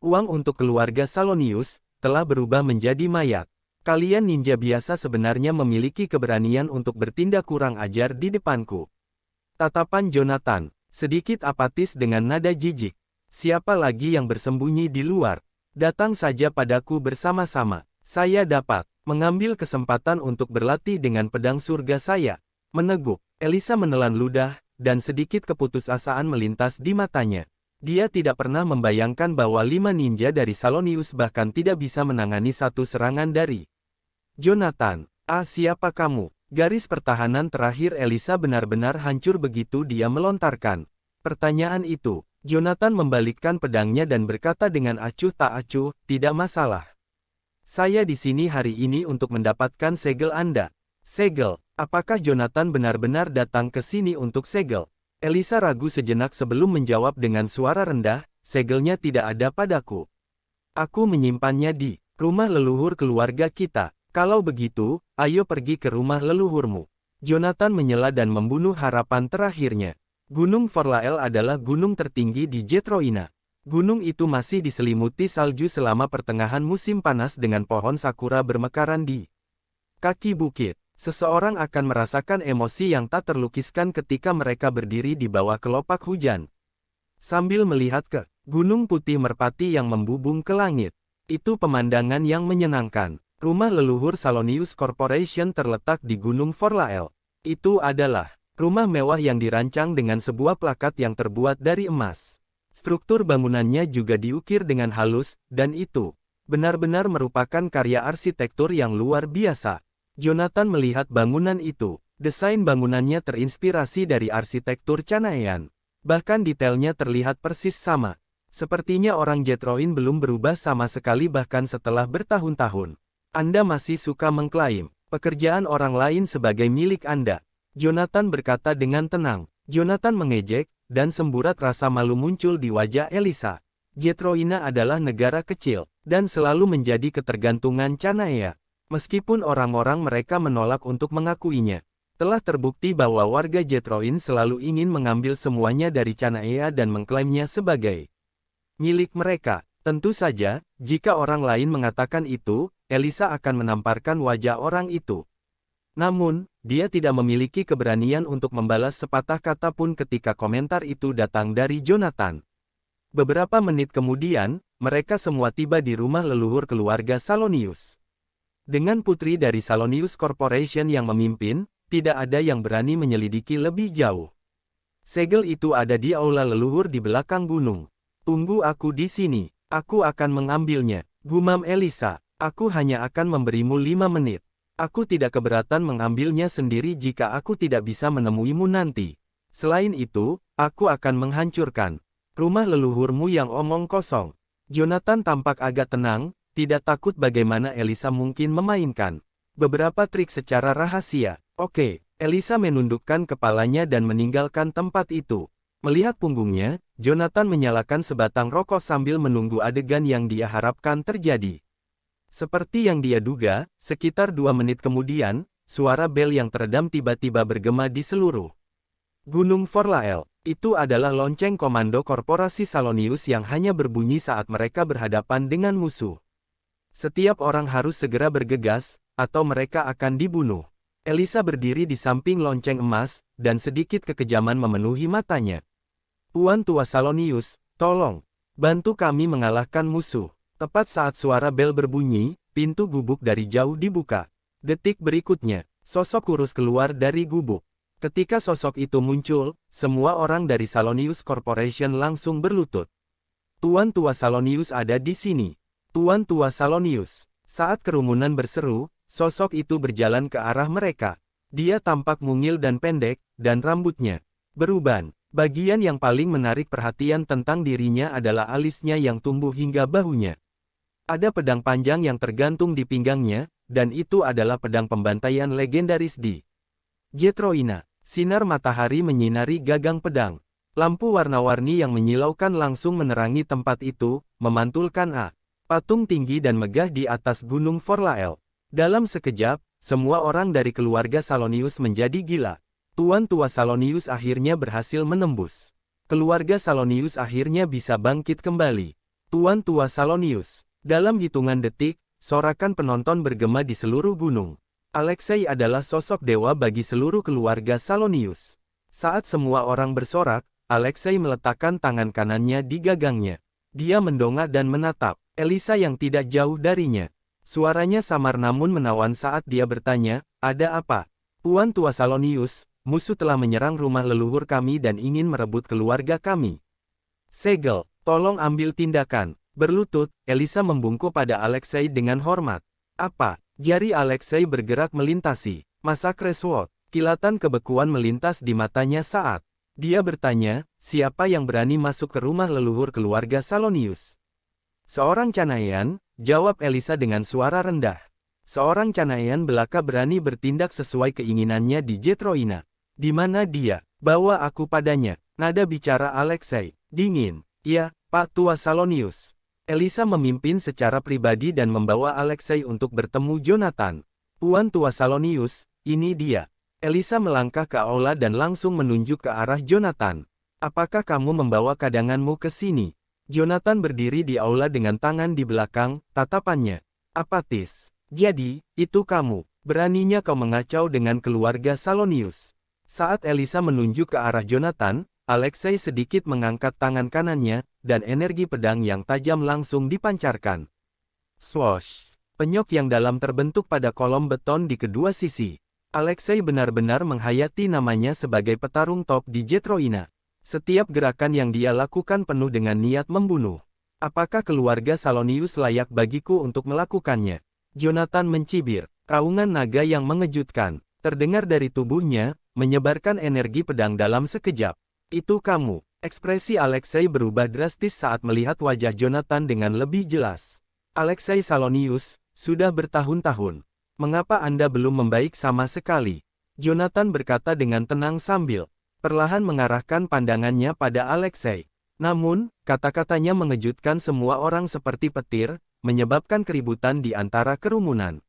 uang untuk keluarga Salonius, telah berubah menjadi mayat. Kalian ninja biasa sebenarnya memiliki keberanian untuk bertindak kurang ajar di depanku. Tatapan Jonathan, sedikit apatis dengan nada jijik. Siapa lagi yang bersembunyi di luar? Datang saja padaku bersama-sama. Saya dapat mengambil kesempatan untuk berlatih dengan pedang surga saya. Meneguk, Elisa menelan ludah, dan sedikit keputusasaan melintas di matanya. Dia tidak pernah membayangkan bahwa 5 ninja dari Salonius bahkan tidak bisa menangani satu serangan dari Jonathan. Siapa kamu? Garis pertahanan terakhir Elisa benar-benar hancur begitu dia melontarkan pertanyaan itu. Jonathan membalikkan pedangnya dan berkata dengan acuh tak acuh, tidak masalah. Saya di sini hari ini untuk mendapatkan segel Anda. Segel? Apakah Jonathan benar-benar datang ke sini untuk segel? Elisa ragu sejenak sebelum menjawab dengan suara rendah, segelnya tidak ada padaku. Aku menyimpannya di rumah leluhur keluarga kita. Kalau begitu, ayo pergi ke rumah leluhurmu. Jonathan menyela dan membunuh harapan terakhirnya. Gunung Forlael adalah gunung tertinggi di Jetroina. Gunung itu masih diselimuti salju selama pertengahan musim panas dengan pohon sakura bermekaran di kaki bukit. Seseorang akan merasakan emosi yang tak terlukiskan ketika mereka berdiri di bawah kelopak hujan. Sambil melihat ke gunung putih merpati yang membubung ke langit. Itu pemandangan yang menyenangkan. Rumah leluhur Salonius Corporation terletak di Gunung Forlael. Itu adalah rumah mewah yang dirancang dengan sebuah plakat yang terbuat dari emas. Struktur bangunannya juga diukir dengan halus, dan itu benar-benar merupakan karya arsitektur yang luar biasa. Jonathan melihat bangunan itu. Desain bangunannya terinspirasi dari arsitektur Chanaean. Bahkan detailnya terlihat persis sama. Sepertinya orang Jetroin belum berubah sama sekali bahkan setelah bertahun-tahun. Anda masih suka mengklaim pekerjaan orang lain sebagai milik Anda. Jonathan berkata dengan tenang. Jonathan mengejek, dan semburat rasa malu muncul di wajah Elisa. Jetroina adalah negara kecil, dan selalu menjadi ketergantungan Chanaea. Meskipun orang-orang mereka menolak untuk mengakuinya. Telah terbukti bahwa warga Jetroin selalu ingin mengambil semuanya dari Chanaea dan mengklaimnya sebagai milik mereka. Tentu saja, jika orang lain mengatakan itu, Elisa akan menamparkan wajah orang itu. Namun, dia tidak memiliki keberanian untuk membalas sepatah kata pun ketika komentar itu datang dari Jonathan. Beberapa menit kemudian, mereka semua tiba di rumah leluhur keluarga Salonius. Dengan putri dari Salonius Corporation yang memimpin, tidak ada yang berani menyelidiki lebih jauh. Segel itu ada di aula leluhur di belakang gunung. Tunggu aku di sini, aku akan mengambilnya, gumam Elisa. Aku hanya akan memberimu 5 menit. Aku tidak keberatan mengambilnya sendiri jika aku tidak bisa menemuimu nanti. Selain itu, aku akan menghancurkan rumah leluhurmu yang omong kosong. Jonathan tampak agak tenang, tidak takut bagaimana Elisa mungkin memainkan beberapa trik secara rahasia. Oke, Elisa menundukkan kepalanya dan meninggalkan tempat itu. Melihat punggungnya, Jonathan menyalakan sebatang rokok sambil menunggu adegan yang dia harapkan terjadi. Seperti yang dia duga, sekitar 2 menit kemudian, suara bel yang teredam tiba-tiba bergema di seluruh Gunung Forlael. Itu adalah lonceng komando korporasi Salonius yang hanya berbunyi saat mereka berhadapan dengan musuh. Setiap orang harus segera bergegas, atau mereka akan dibunuh. Elisa berdiri di samping lonceng emas, dan sedikit kekejaman memenuhi matanya. Tuan Tua Salonius, tolong, bantu kami mengalahkan musuh. Tepat saat suara bel berbunyi, pintu gubuk dari jauh dibuka. Detik berikutnya, sosok kurus keluar dari gubuk. Ketika sosok itu muncul, semua orang dari Salonius Corporation langsung berlutut. Tuan Tua Salonius ada di sini. Tuan Tua Salonius. Saat kerumunan berseru, sosok itu berjalan ke arah mereka. Dia tampak mungil dan pendek, dan rambutnya beruban. Bagian yang paling menarik perhatian tentang dirinya adalah alisnya yang tumbuh hingga bahunya. Ada pedang panjang yang tergantung di pinggangnya, dan itu adalah pedang pembantaian legendaris di Jetroina. Sinar matahari menyinari gagang pedang. Lampu warna-warni yang menyilaukan langsung menerangi tempat itu, memantulkan patung tinggi dan megah di atas gunung Forlael. Dalam sekejap, semua orang dari keluarga Salonius menjadi gila. Tuan Tua Salonius akhirnya berhasil menembus. Keluarga Salonius akhirnya bisa bangkit kembali. Tuan Tua Salonius. Dalam hitungan detik, sorakan penonton bergema di seluruh gunung. Alexei adalah sosok dewa bagi seluruh keluarga Salonius. Saat semua orang bersorak, Alexei meletakkan tangan kanannya di gagangnya. Dia mendongak dan menatap Elisa yang tidak jauh darinya. Suaranya samar namun menawan saat dia bertanya, "Ada apa?" "Tuan Tua Salonius, musuh telah menyerang rumah leluhur kami dan ingin merebut keluarga kami. Segel, tolong ambil tindakan." Berlutut, Elisa membungkuk pada Alexei dengan hormat. "Apa?" Jari Alexei bergerak melintasi masa Crashwood. Kilatan kebekuan melintas di matanya saat dia bertanya, "Siapa yang berani masuk ke rumah leluhur keluarga Salonius?" "Seorang Canaian," jawab Elisa dengan suara rendah. "Seorang Canaian belaka berani bertindak sesuai keinginannya di Jetroina. Di mana dia? Bawa aku padanya." Nada bicara Alexei dingin. "Ya, Pak Tua Salonius." Elisa memimpin secara pribadi dan membawa Alexei untuk bertemu Jonathan. "Tuan Tua Salonius, ini dia." Elisa melangkah ke aula dan langsung menunjuk ke arah Jonathan. "Apakah kamu membawa kadanganmu ke sini?" Jonathan berdiri di aula dengan tangan di belakang, tatapannya apatis. "Jadi, itu kamu. Beraninya kau mengacau dengan keluarga Salonius." Saat Elisa menunjuk ke arah Jonathan, Alexei sedikit mengangkat tangan kanannya, dan energi pedang yang tajam langsung dipancarkan. Swoosh! Penyok yang dalam terbentuk pada kolom beton di kedua sisi. Alexei benar-benar menghayati namanya sebagai petarung top di Jetroina. Setiap gerakan yang dia lakukan penuh dengan niat membunuh. "Apakah keluarga Salonius layak bagiku untuk melakukannya?" Jonathan mencibir. Raungan naga yang mengejutkan terdengar dari tubuhnya, menyebarkan energi pedang dalam sekejap. "Itu kamu." Ekspresi Alexei berubah drastis saat melihat wajah Jonathan dengan lebih jelas. "Alexei Salonius, sudah bertahun-tahun. Mengapa Anda belum membaik sama sekali?" Jonathan berkata dengan tenang sambil perlahan mengarahkan pandangannya pada Alexei. Namun, kata-katanya mengejutkan semua orang seperti petir, menyebabkan keributan di antara kerumunan.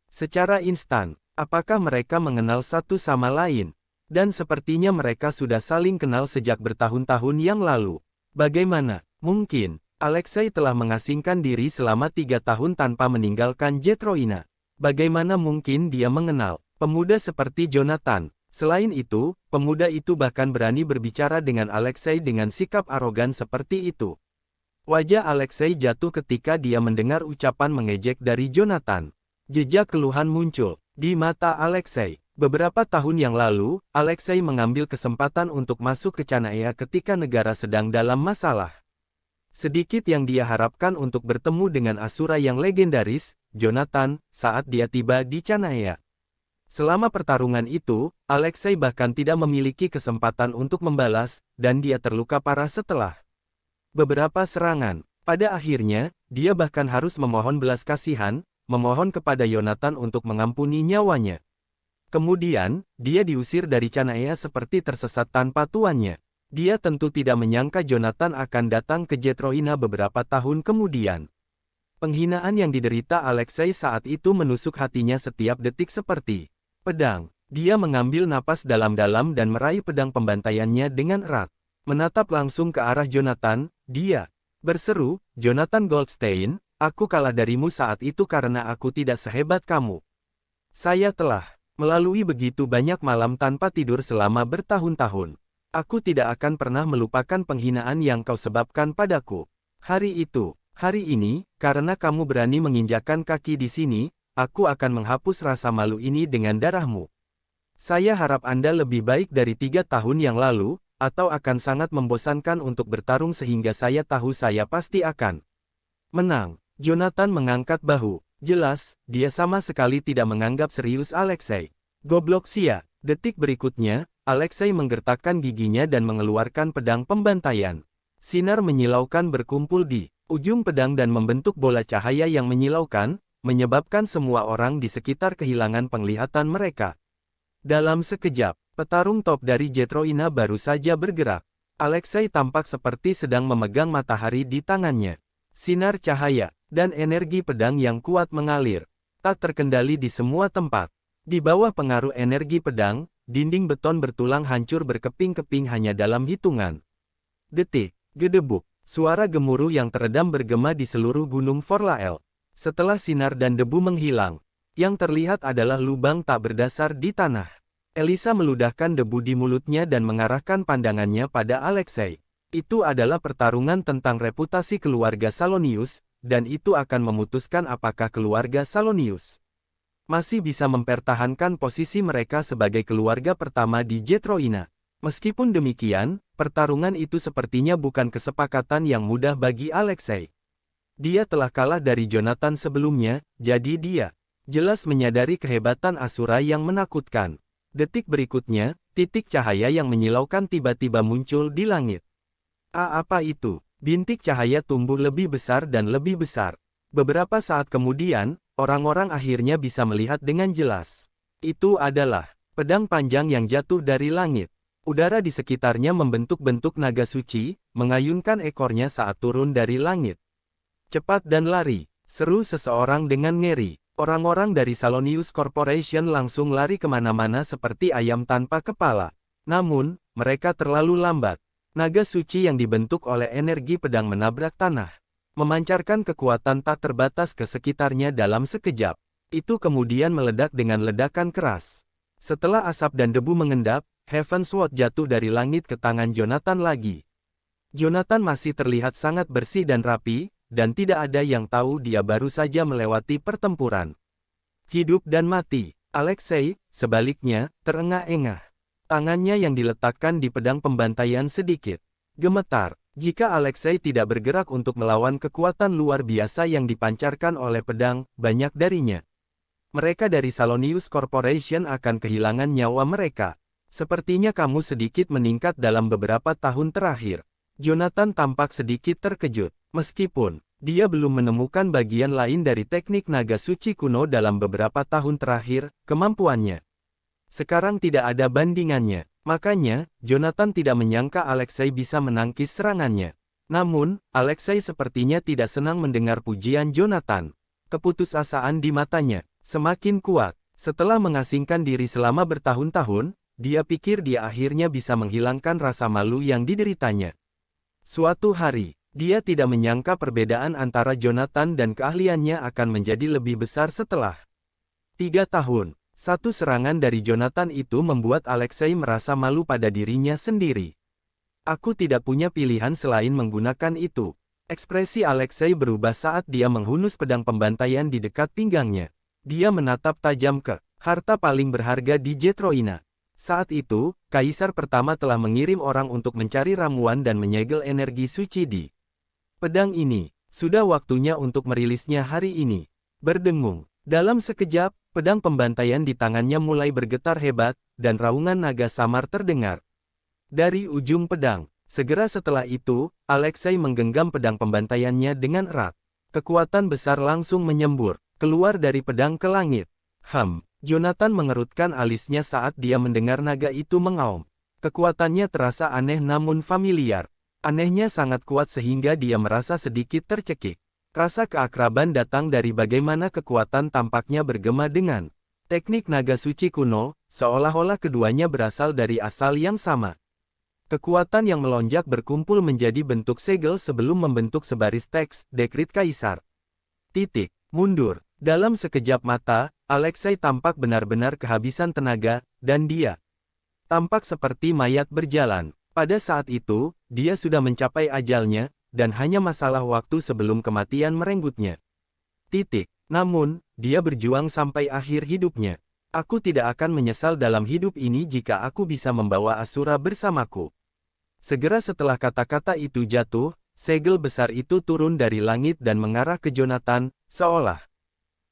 Secara instan, apakah mereka mengenal satu sama lain? Dan sepertinya mereka sudah saling kenal sejak bertahun-tahun yang lalu. Bagaimana mungkin Alexei telah mengasingkan diri selama 3 tahun tanpa meninggalkan Jetroina? Bagaimana mungkin dia mengenal Pemuda seperti Jonathan. Selain itu, pemuda itu bahkan berani berbicara dengan Alexei dengan sikap arogan seperti itu. Wajah Alexei jatuh ketika dia mendengar ucapan mengejek dari Jonathan. Jejak keluhan muncul di mata Alexei. Beberapa tahun yang lalu, Alexei mengambil kesempatan untuk masuk ke Chanaya ketika negara sedang dalam masalah. Sedikit yang dia harapkan untuk bertemu dengan Asura yang legendaris, Jonathan, saat dia tiba di Chanaya. Selama pertarungan itu, Alexei bahkan tidak memiliki kesempatan untuk membalas, dan dia terluka parah setelah beberapa serangan. Pada akhirnya, dia bahkan harus memohon belas kasihan, memohon kepada Jonathan untuk mengampuni nyawanya. Kemudian, dia diusir dari Chanaya seperti tersesat tanpa tuannya. Dia tentu tidak menyangka Jonathan akan datang ke Jetroina beberapa tahun kemudian. Penghinaan yang diderita Alexei saat itu menusuk hatinya setiap detik seperti pedang. Dia mengambil napas dalam-dalam dan meraih pedang pembantaiannya dengan erat. Menatap langsung ke arah Jonathan, dia berseru, "Jonathan Goldstein, aku kalah darimu saat itu karena aku tidak sehebat kamu. Saya telah melalui begitu banyak malam tanpa tidur selama bertahun-tahun. Aku tidak akan pernah melupakan penghinaan yang kau sebabkan padaku. Hari itu, hari ini, karena kamu berani menginjakkan kaki di sini, aku akan menghapus rasa malu ini dengan darahmu. Saya harap Anda lebih baik dari 3 tahun yang lalu, atau akan sangat membosankan untuk bertarung sehingga saya tahu saya pasti akan menang." Jonathan mengangkat bahu. Jelas, dia sama sekali tidak menganggap serius Alexei. "Goblok sia." Detik berikutnya, Alexei menggertakkan giginya dan mengeluarkan pedang pembantaian. Sinar menyilaukan berkumpul di ujung pedang dan membentuk bola cahaya yang menyilaukan, menyebabkan semua orang di sekitar kehilangan penglihatan mereka. Dalam sekejap, petarung top dari Jetroina baru saja bergerak. Alexei tampak seperti sedang memegang matahari di tangannya. Sinar cahaya dan energi pedang yang kuat mengalir, tak terkendali di semua tempat. Di bawah pengaruh energi pedang, dinding beton bertulang hancur berkeping-keping hanya dalam hitungan detik. Gedebuk, suara gemuruh yang teredam bergema di seluruh gunung Forlael. Setelah sinar dan debu menghilang, yang terlihat adalah lubang tak berdasar di tanah. Elisa meludahkan debu di mulutnya dan mengarahkan pandangannya pada Alexei. Itu adalah pertarungan tentang reputasi keluarga Salonius, dan itu akan memutuskan apakah keluarga Salonius masih bisa mempertahankan posisi mereka sebagai keluarga pertama di Jetroina. Meskipun demikian, pertarungan itu sepertinya bukan kesepakatan yang mudah bagi Alexei. Dia telah kalah dari Jonathan sebelumnya, jadi dia jelas menyadari kehebatan Asura yang menakutkan. Detik berikutnya, titik cahaya yang menyilaukan tiba-tiba muncul di langit. Apa itu? Bintik cahaya tumbuh lebih besar dan lebih besar. Beberapa saat kemudian, orang-orang akhirnya bisa melihat dengan jelas. Itu adalah pedang panjang yang jatuh dari langit. Udara di sekitarnya membentuk bentuk naga suci, mengayunkan ekornya saat turun dari langit. "Cepat dan lari!" seru seseorang dengan ngeri. Orang-orang dari Salonius Corporation langsung lari kemana-mana seperti ayam tanpa kepala. Namun, mereka terlalu lambat. Naga suci yang dibentuk oleh energi pedang menabrak tanah, memancarkan kekuatan tak terbatas ke sekitarnya dalam sekejap. Itu kemudian meledak dengan ledakan keras. Setelah asap dan debu mengendap, Heaven Sword jatuh dari langit ke tangan Jonathan lagi. Jonathan masih terlihat sangat bersih dan rapi, dan tidak ada yang tahu dia baru saja melewati pertempuran hidup dan mati. Alexei, sebaliknya, terengah-engah. Tangannya yang diletakkan di pedang pembantaian sedikit gemetar. Jika Alexei tidak bergerak untuk melawan kekuatan luar biasa yang dipancarkan oleh pedang, banyak darinya. Mereka dari Salonius Corporation akan kehilangan nyawa mereka. Sepertinya kamu sedikit meningkat dalam beberapa tahun terakhir. Jonathan tampak sedikit terkejut. Meskipun dia belum menemukan bagian lain dari teknik naga suci kuno dalam beberapa tahun terakhir, kemampuannya sekarang tidak ada bandingannya. Makanya, Jonathan tidak menyangka Alexei bisa menangkis serangannya. Namun, Alexei sepertinya tidak senang mendengar pujian Jonathan. Keputusasaan di matanya semakin kuat. Setelah mengasingkan diri selama bertahun-tahun, dia pikir dia akhirnya bisa menghilangkan rasa malu yang dideritanya. Suatu hari, dia tidak menyangka perbedaan antara Jonathan dan keahliannya akan menjadi lebih besar setelah 3 tahun. Satu serangan dari Jonathan itu membuat Alexei merasa malu pada dirinya sendiri. Aku tidak punya pilihan selain menggunakan itu. Ekspresi Alexei berubah saat dia menghunus pedang pembantaian di dekat pinggangnya. Dia menatap tajam ke harta paling berharga di Jetroina. Saat itu, Kaisar pertama telah mengirim orang untuk mencari ramuan dan menyegel energi suci di pedang ini. Sudah waktunya untuk merilisnya hari ini. Berdengung. Dalam sekejap, pedang pembantaian di tangannya mulai bergetar hebat, dan raungan naga samar terdengar dari ujung pedang. Segera setelah itu, Alexei menggenggam pedang pembantaiannya dengan erat. Kekuatan besar langsung menyembur keluar dari pedang ke langit. Jonathan mengerutkan alisnya saat dia mendengar naga itu mengaum. Kekuatannya terasa aneh namun familiar. Anehnya sangat kuat sehingga dia merasa sedikit tercekik. Rasa keakraban datang dari bagaimana kekuatan tampaknya bergema dengan teknik naga suci kuno, seolah-olah keduanya berasal dari asal yang sama. Kekuatan yang melonjak berkumpul menjadi bentuk segel sebelum membentuk sebaris teks, dekrit Kaisar. Mundur. Dalam sekejap mata, Alexei tampak benar-benar kehabisan tenaga, dan dia tampak seperti mayat berjalan. Pada saat itu, dia sudah mencapai ajalnya, dan hanya masalah waktu sebelum kematian merenggutnya. Namun, dia berjuang sampai akhir hidupnya. Aku tidak akan menyesal dalam hidup ini jika aku bisa membawa Asura bersamaku. Segera setelah kata-kata itu jatuh, segel besar itu turun dari langit dan mengarah ke Jonathan, seolah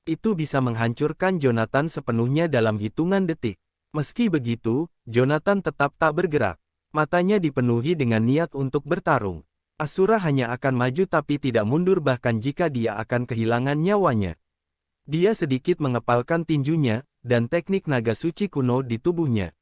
itu bisa menghancurkan Jonathan sepenuhnya dalam hitungan detik. Meski begitu, Jonathan tetap tak bergerak. Matanya dipenuhi dengan niat untuk bertarung. Asura hanya akan maju tapi tidak mundur bahkan jika dia akan kehilangan nyawanya. Dia sedikit mengepalkan tinjunya, dan teknik naga suci kuno di tubuhnya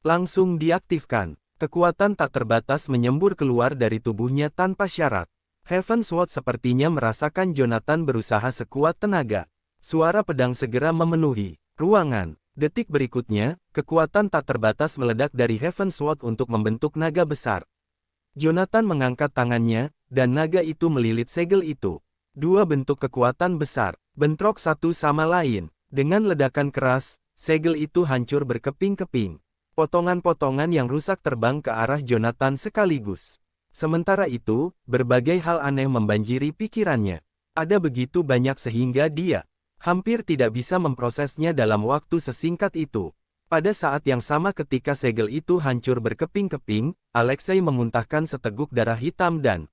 langsung diaktifkan. Kekuatan tak terbatas menyembur keluar dari tubuhnya tanpa syarat. Heaven Sword sepertinya merasakan Jonathan berusaha sekuat tenaga. Suara pedang segera memenuhi ruangan. Detik berikutnya, kekuatan tak terbatas meledak dari Heaven Sword untuk membentuk naga besar. Jonathan mengangkat tangannya, dan naga itu melilit segel itu. Dua bentuk kekuatan besar, bentrok satu sama lain. Dengan ledakan keras, segel itu hancur berkeping-keping. Potongan-potongan yang rusak terbang ke arah Jonathan sekaligus. Sementara itu, berbagai hal aneh membanjiri pikirannya. Ada begitu banyak sehingga dia hampir tidak bisa memprosesnya dalam waktu sesingkat itu. Pada saat yang sama ketika segel itu hancur berkeping-keping, Alexei memuntahkan seteguk darah hitam dan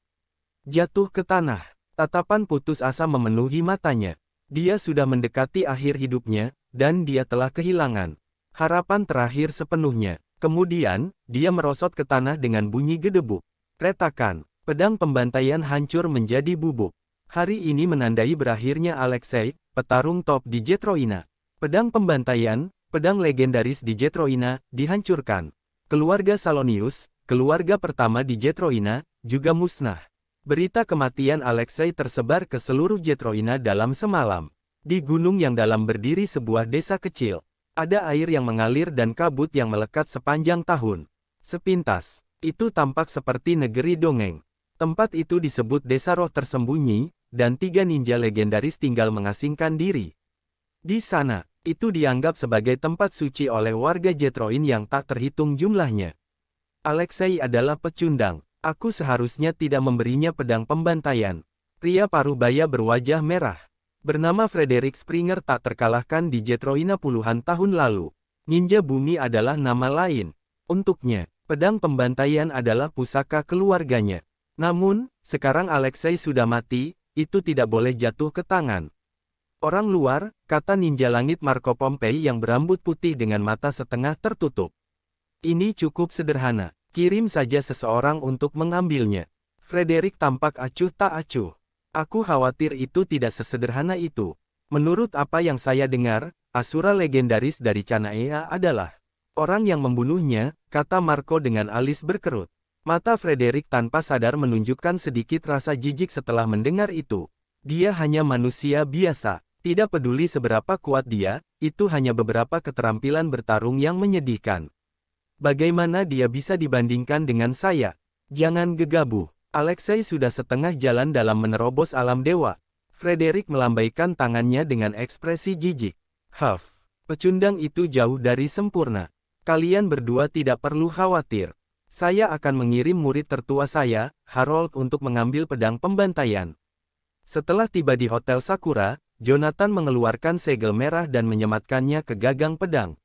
jatuh ke tanah. Tatapan putus asa memenuhi matanya. Dia sudah mendekati akhir hidupnya, dan dia telah kehilangan harapan terakhir sepenuhnya. Kemudian, dia merosot ke tanah dengan bunyi gedebuk. Retakan, pedang pembantaian hancur menjadi bubuk. Hari ini menandai berakhirnya Alexei, petarung top di Jetroina. Pedang pembantaian, pedang legendaris di Jetroina, dihancurkan. Keluarga Salonius, keluarga pertama di Jetroina, juga musnah. Berita kematian Alexei tersebar ke seluruh Jetroina dalam semalam. Di gunung yang dalam berdiri sebuah desa kecil. Ada air yang mengalir dan kabut yang melekat sepanjang tahun. Sepintas, itu tampak seperti negeri dongeng. Tempat itu disebut Desa Roh Tersembunyi, dan 3 ninja legendaris tinggal mengasingkan diri. Di sana, itu dianggap sebagai tempat suci oleh warga Jetroin yang tak terhitung jumlahnya. Alexei adalah pecundang. Aku seharusnya tidak memberinya pedang pembantaian. Pria parubaya berwajah merah bernama Frederick Springer tak terkalahkan di Jetroina puluhan tahun lalu. Ninja Bumi adalah nama lain. Untuknya, pedang pembantaian adalah pusaka keluarganya. Namun, sekarang Alexei sudah mati, itu tidak boleh jatuh ke tangan orang luar, kata ninja langit Marco Pompei yang berambut putih dengan mata setengah tertutup. Ini cukup sederhana, kirim saja seseorang untuk mengambilnya. Frederick tampak acuh tak acuh. Aku khawatir itu tidak sesederhana itu. Menurut apa yang saya dengar, Asura legendaris dari Canaea adalah orang yang membunuhnya, kata Marco dengan alis berkerut. Mata Frederick tanpa sadar menunjukkan sedikit rasa jijik setelah mendengar itu. Dia hanya manusia biasa, tidak peduli seberapa kuat dia, itu hanya beberapa keterampilan bertarung yang menyedihkan. Bagaimana dia bisa dibandingkan dengan saya? Jangan gegabah. Alexei sudah setengah jalan dalam menerobos alam dewa. Frederick melambaikan tangannya dengan ekspresi jijik. Pecundang itu jauh dari sempurna. Kalian berdua tidak perlu khawatir. Saya akan mengirim murid tertua saya, Harold, untuk mengambil pedang pembantaian. Setelah tiba di Hotel Sakura, Jonathan mengeluarkan segel merah dan menyematkannya ke gagang pedang.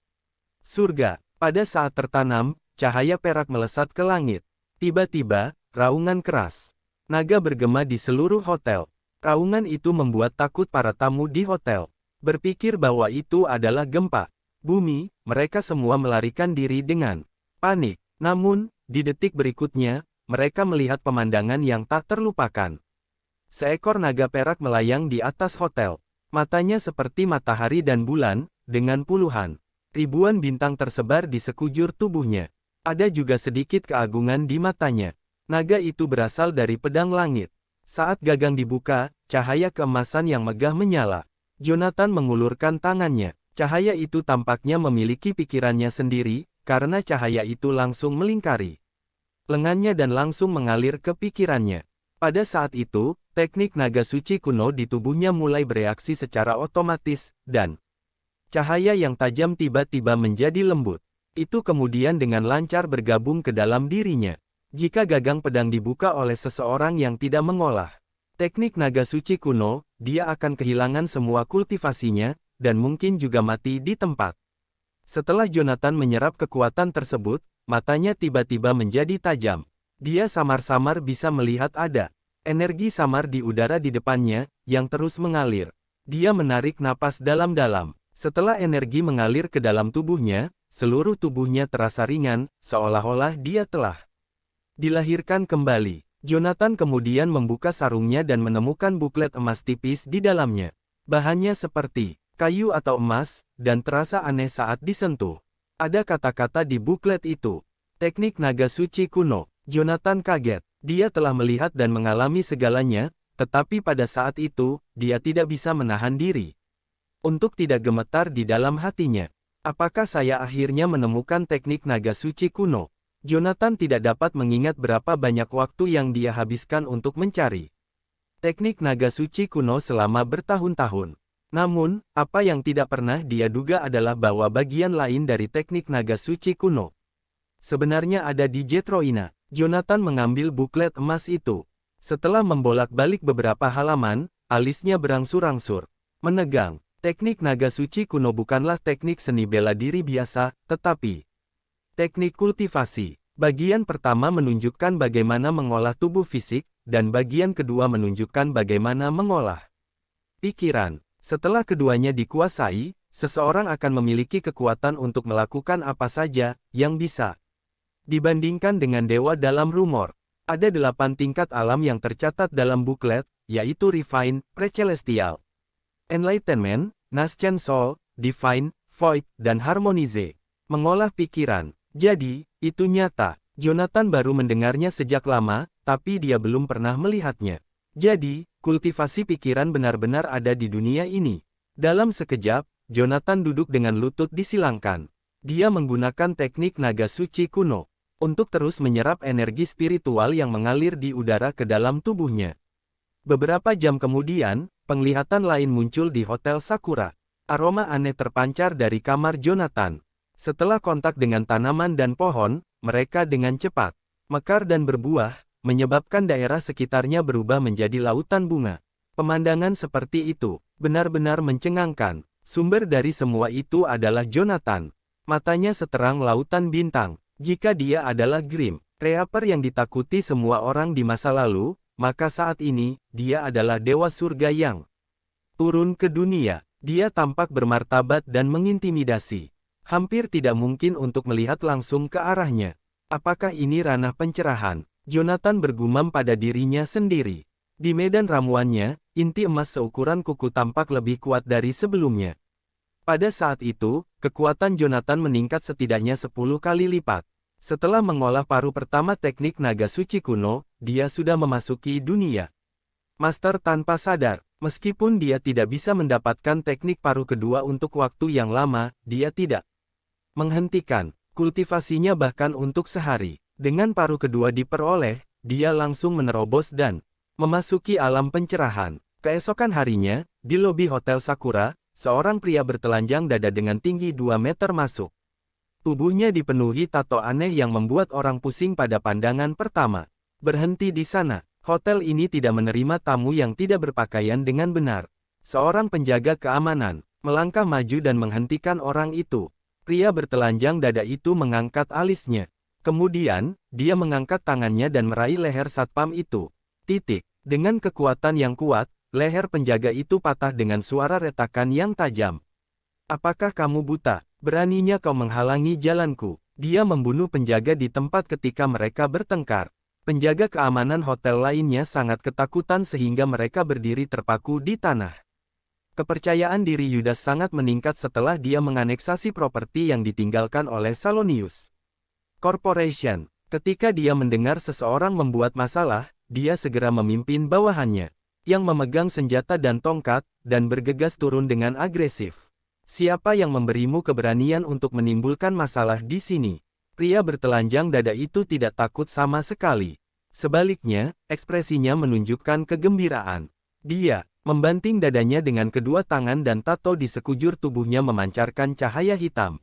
Surga. Pada saat tertanam, cahaya perak melesat ke langit. Tiba-tiba, raungan keras. Naga bergema di seluruh hotel. Raungan itu membuat takut para tamu di hotel. Berpikir bahwa itu adalah gempa bumi, mereka semua melarikan diri dengan panik. Namun, di detik berikutnya, mereka melihat pemandangan yang tak terlupakan. Seekor naga perak melayang di atas hotel. Matanya seperti matahari dan bulan, dengan puluhan ribuan bintang tersebar di sekujur tubuhnya. Ada juga sedikit keagungan di matanya. Naga itu berasal dari pedang langit. Saat gagang dibuka, cahaya keemasan yang megah menyala. Jonathan mengulurkan tangannya. Cahaya itu tampaknya memiliki pikirannya sendiri, karena cahaya itu langsung melingkari lengannya dan langsung mengalir ke pikirannya. Pada saat itu, teknik naga suci kuno di tubuhnya mulai bereaksi secara otomatis, dan cahaya yang tajam tiba-tiba menjadi lembut. Itu kemudian dengan lancar bergabung ke dalam dirinya. Jika gagang pedang dibuka oleh seseorang yang tidak mengolah teknik naga suci kuno, dia akan kehilangan semua kultivasinya, dan mungkin juga mati di tempat. Setelah Jonathan menyerap kekuatan tersebut, matanya tiba-tiba menjadi tajam. Dia samar-samar bisa melihat ada energi samar di udara di depannya, yang terus mengalir. Dia menarik napas dalam-dalam. Setelah energi mengalir ke dalam tubuhnya, seluruh tubuhnya terasa ringan, seolah-olah dia telah dilahirkan kembali. Jonathan kemudian membuka sarungnya dan menemukan buklet emas tipis di dalamnya. Bahannya seperti kayu atau emas, dan terasa aneh saat disentuh. Ada kata-kata di buklet itu. Teknik naga suci kuno. Jonathan kaget. Dia telah melihat dan mengalami segalanya, tetapi pada saat itu, dia tidak bisa menahan diri untuk tidak gemetar di dalam hatinya. Apakah saya akhirnya menemukan teknik naga suci kuno? Jonathan tidak dapat mengingat berapa banyak waktu yang dia habiskan untuk mencari teknik naga suci kuno selama bertahun-tahun. Namun, apa yang tidak pernah dia duga adalah bahwa bagian lain dari teknik naga suci kuno sebenarnya ada di Jetroina. Jonathan mengambil buklet emas itu. Setelah membolak-balik beberapa halaman, alisnya berangsur-angsur menegang. Teknik naga suci kuno bukanlah teknik seni bela diri biasa, tetapi teknik kultivasi. Bagian pertama menunjukkan bagaimana mengolah tubuh fisik, dan bagian kedua menunjukkan bagaimana mengolah pikiran. Setelah keduanya dikuasai, seseorang akan memiliki kekuatan untuk melakukan apa saja yang bisa dibandingkan dengan dewa dalam rumor. Ada 8 tingkat alam yang tercatat dalam buklet, yaitu Refine, Pre-Celestial, Enlightenment, Nascent Soul, Divine, Void, dan Harmonize. Mengolah pikiran. Jadi, itu nyata. Jonathan baru mendengarnya sejak lama, tapi dia belum pernah melihatnya. Jadi, kultivasi pikiran benar-benar ada di dunia ini. Dalam sekejap, Jonathan duduk dengan lutut disilangkan. Dia menggunakan teknik naga suci kuno untuk terus menyerap energi spiritual yang mengalir di udara ke dalam tubuhnya. Beberapa jam kemudian, penglihatan lain muncul di Hotel Sakura. Aroma aneh terpancar dari kamar Jonathan. Setelah kontak dengan tanaman dan pohon, mereka dengan cepat mekar dan berbuah, menyebabkan daerah sekitarnya berubah menjadi lautan bunga. Pemandangan seperti itu benar-benar mencengangkan. Sumber dari semua itu adalah Jonathan. Matanya seterang lautan bintang. Jika dia adalah Grim Reaper yang ditakuti semua orang di masa lalu, maka saat ini, dia adalah dewa surga yang turun ke dunia. Dia tampak bermartabat dan mengintimidasi. Hampir tidak mungkin untuk melihat langsung ke arahnya. Apakah ini ranah pencerahan? Jonathan bergumam pada dirinya sendiri. Di medan ramuannya, inti emas seukuran kuku tampak lebih kuat dari sebelumnya. Pada saat itu, kekuatan Jonathan meningkat setidaknya 10 kali lipat. Setelah mengolah paruh pertama teknik naga suci kuno, dia sudah memasuki dunia master tanpa sadar. Meskipun dia tidak bisa mendapatkan teknik paruh kedua untuk waktu yang lama, dia tidak menghentikan kultivasinya bahkan untuk sehari. Dengan paruh kedua diperoleh, dia langsung menerobos dan memasuki alam pencerahan. Keesokan harinya, di lobi Hotel Sakura, seorang pria bertelanjang dada dengan tinggi 2 meter masuk. Tubuhnya dipenuhi tato aneh yang membuat orang pusing pada pandangan pertama. Berhenti di sana, hotel ini tidak menerima tamu yang tidak berpakaian dengan benar. Seorang penjaga keamanan melangkah maju dan menghentikan orang itu. Pria bertelanjang dada itu mengangkat alisnya. Kemudian, dia mengangkat tangannya dan meraih leher satpam itu. Dengan kekuatan yang kuat, leher penjaga itu patah dengan suara retakan yang tajam. Apakah kamu buta? Beraninya kau menghalangi jalanku. Dia membunuh penjaga di tempat ketika mereka bertengkar. Penjaga keamanan hotel lainnya sangat ketakutan sehingga mereka berdiri terpaku di tanah. Kepercayaan diri Yudas sangat meningkat setelah dia menganeksasi properti yang ditinggalkan oleh Salonius Corporation. Ketika dia mendengar seseorang membuat masalah, dia segera memimpin bawahannya, yang memegang senjata dan tongkat, dan bergegas turun dengan agresif. Siapa yang memberimu keberanian untuk menimbulkan masalah di sini? Pria bertelanjang dada itu tidak takut sama sekali. Sebaliknya, ekspresinya menunjukkan kegembiraan. Dia membanting dadanya dengan kedua tangan dan tato di sekujur tubuhnya memancarkan cahaya hitam.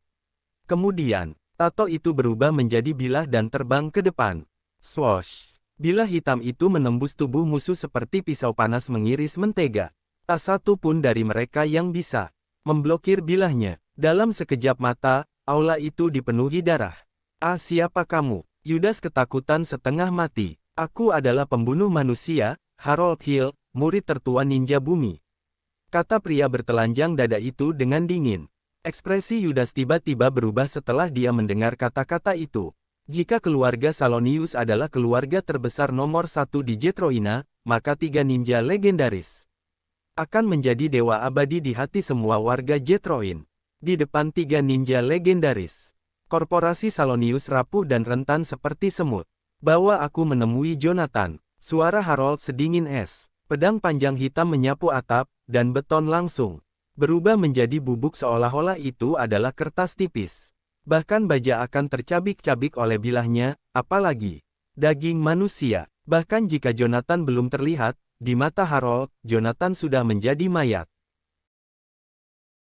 Kemudian, tato itu berubah menjadi bilah dan terbang ke depan. Swoosh! Bilah hitam itu menembus tubuh musuh seperti pisau panas mengiris mentega. Tak satu pun dari mereka yang bisa memblokir bilahnya. Dalam sekejap mata, aula itu dipenuhi darah. Ah, siapa kamu? Yudas ketakutan setengah mati. Aku adalah pembunuh manusia, Harold Hill, murid tertua ninja bumi. Kata pria bertelanjang dada itu dengan dingin. Ekspresi Yudas tiba-tiba berubah setelah dia mendengar kata-kata itu. Jika keluarga Salonius adalah keluarga terbesar nomor 1 di Jetroina, maka 3 ninja legendaris akan menjadi dewa abadi di hati semua warga Jetroin. Di depan 3 ninja legendaris, korporasi Salonius rapuh dan rentan seperti semut. Bawa aku menemui Jonathan. Suara Harold sedingin es. Pedang panjang hitam menyapu atap, dan beton langsung berubah menjadi bubuk seolah-olah itu adalah kertas tipis. Bahkan baja akan tercabik-cabik oleh bilahnya, apalagi daging manusia. Bahkan jika Jonathan belum terlihat, di mata Harold, Jonathan sudah menjadi mayat.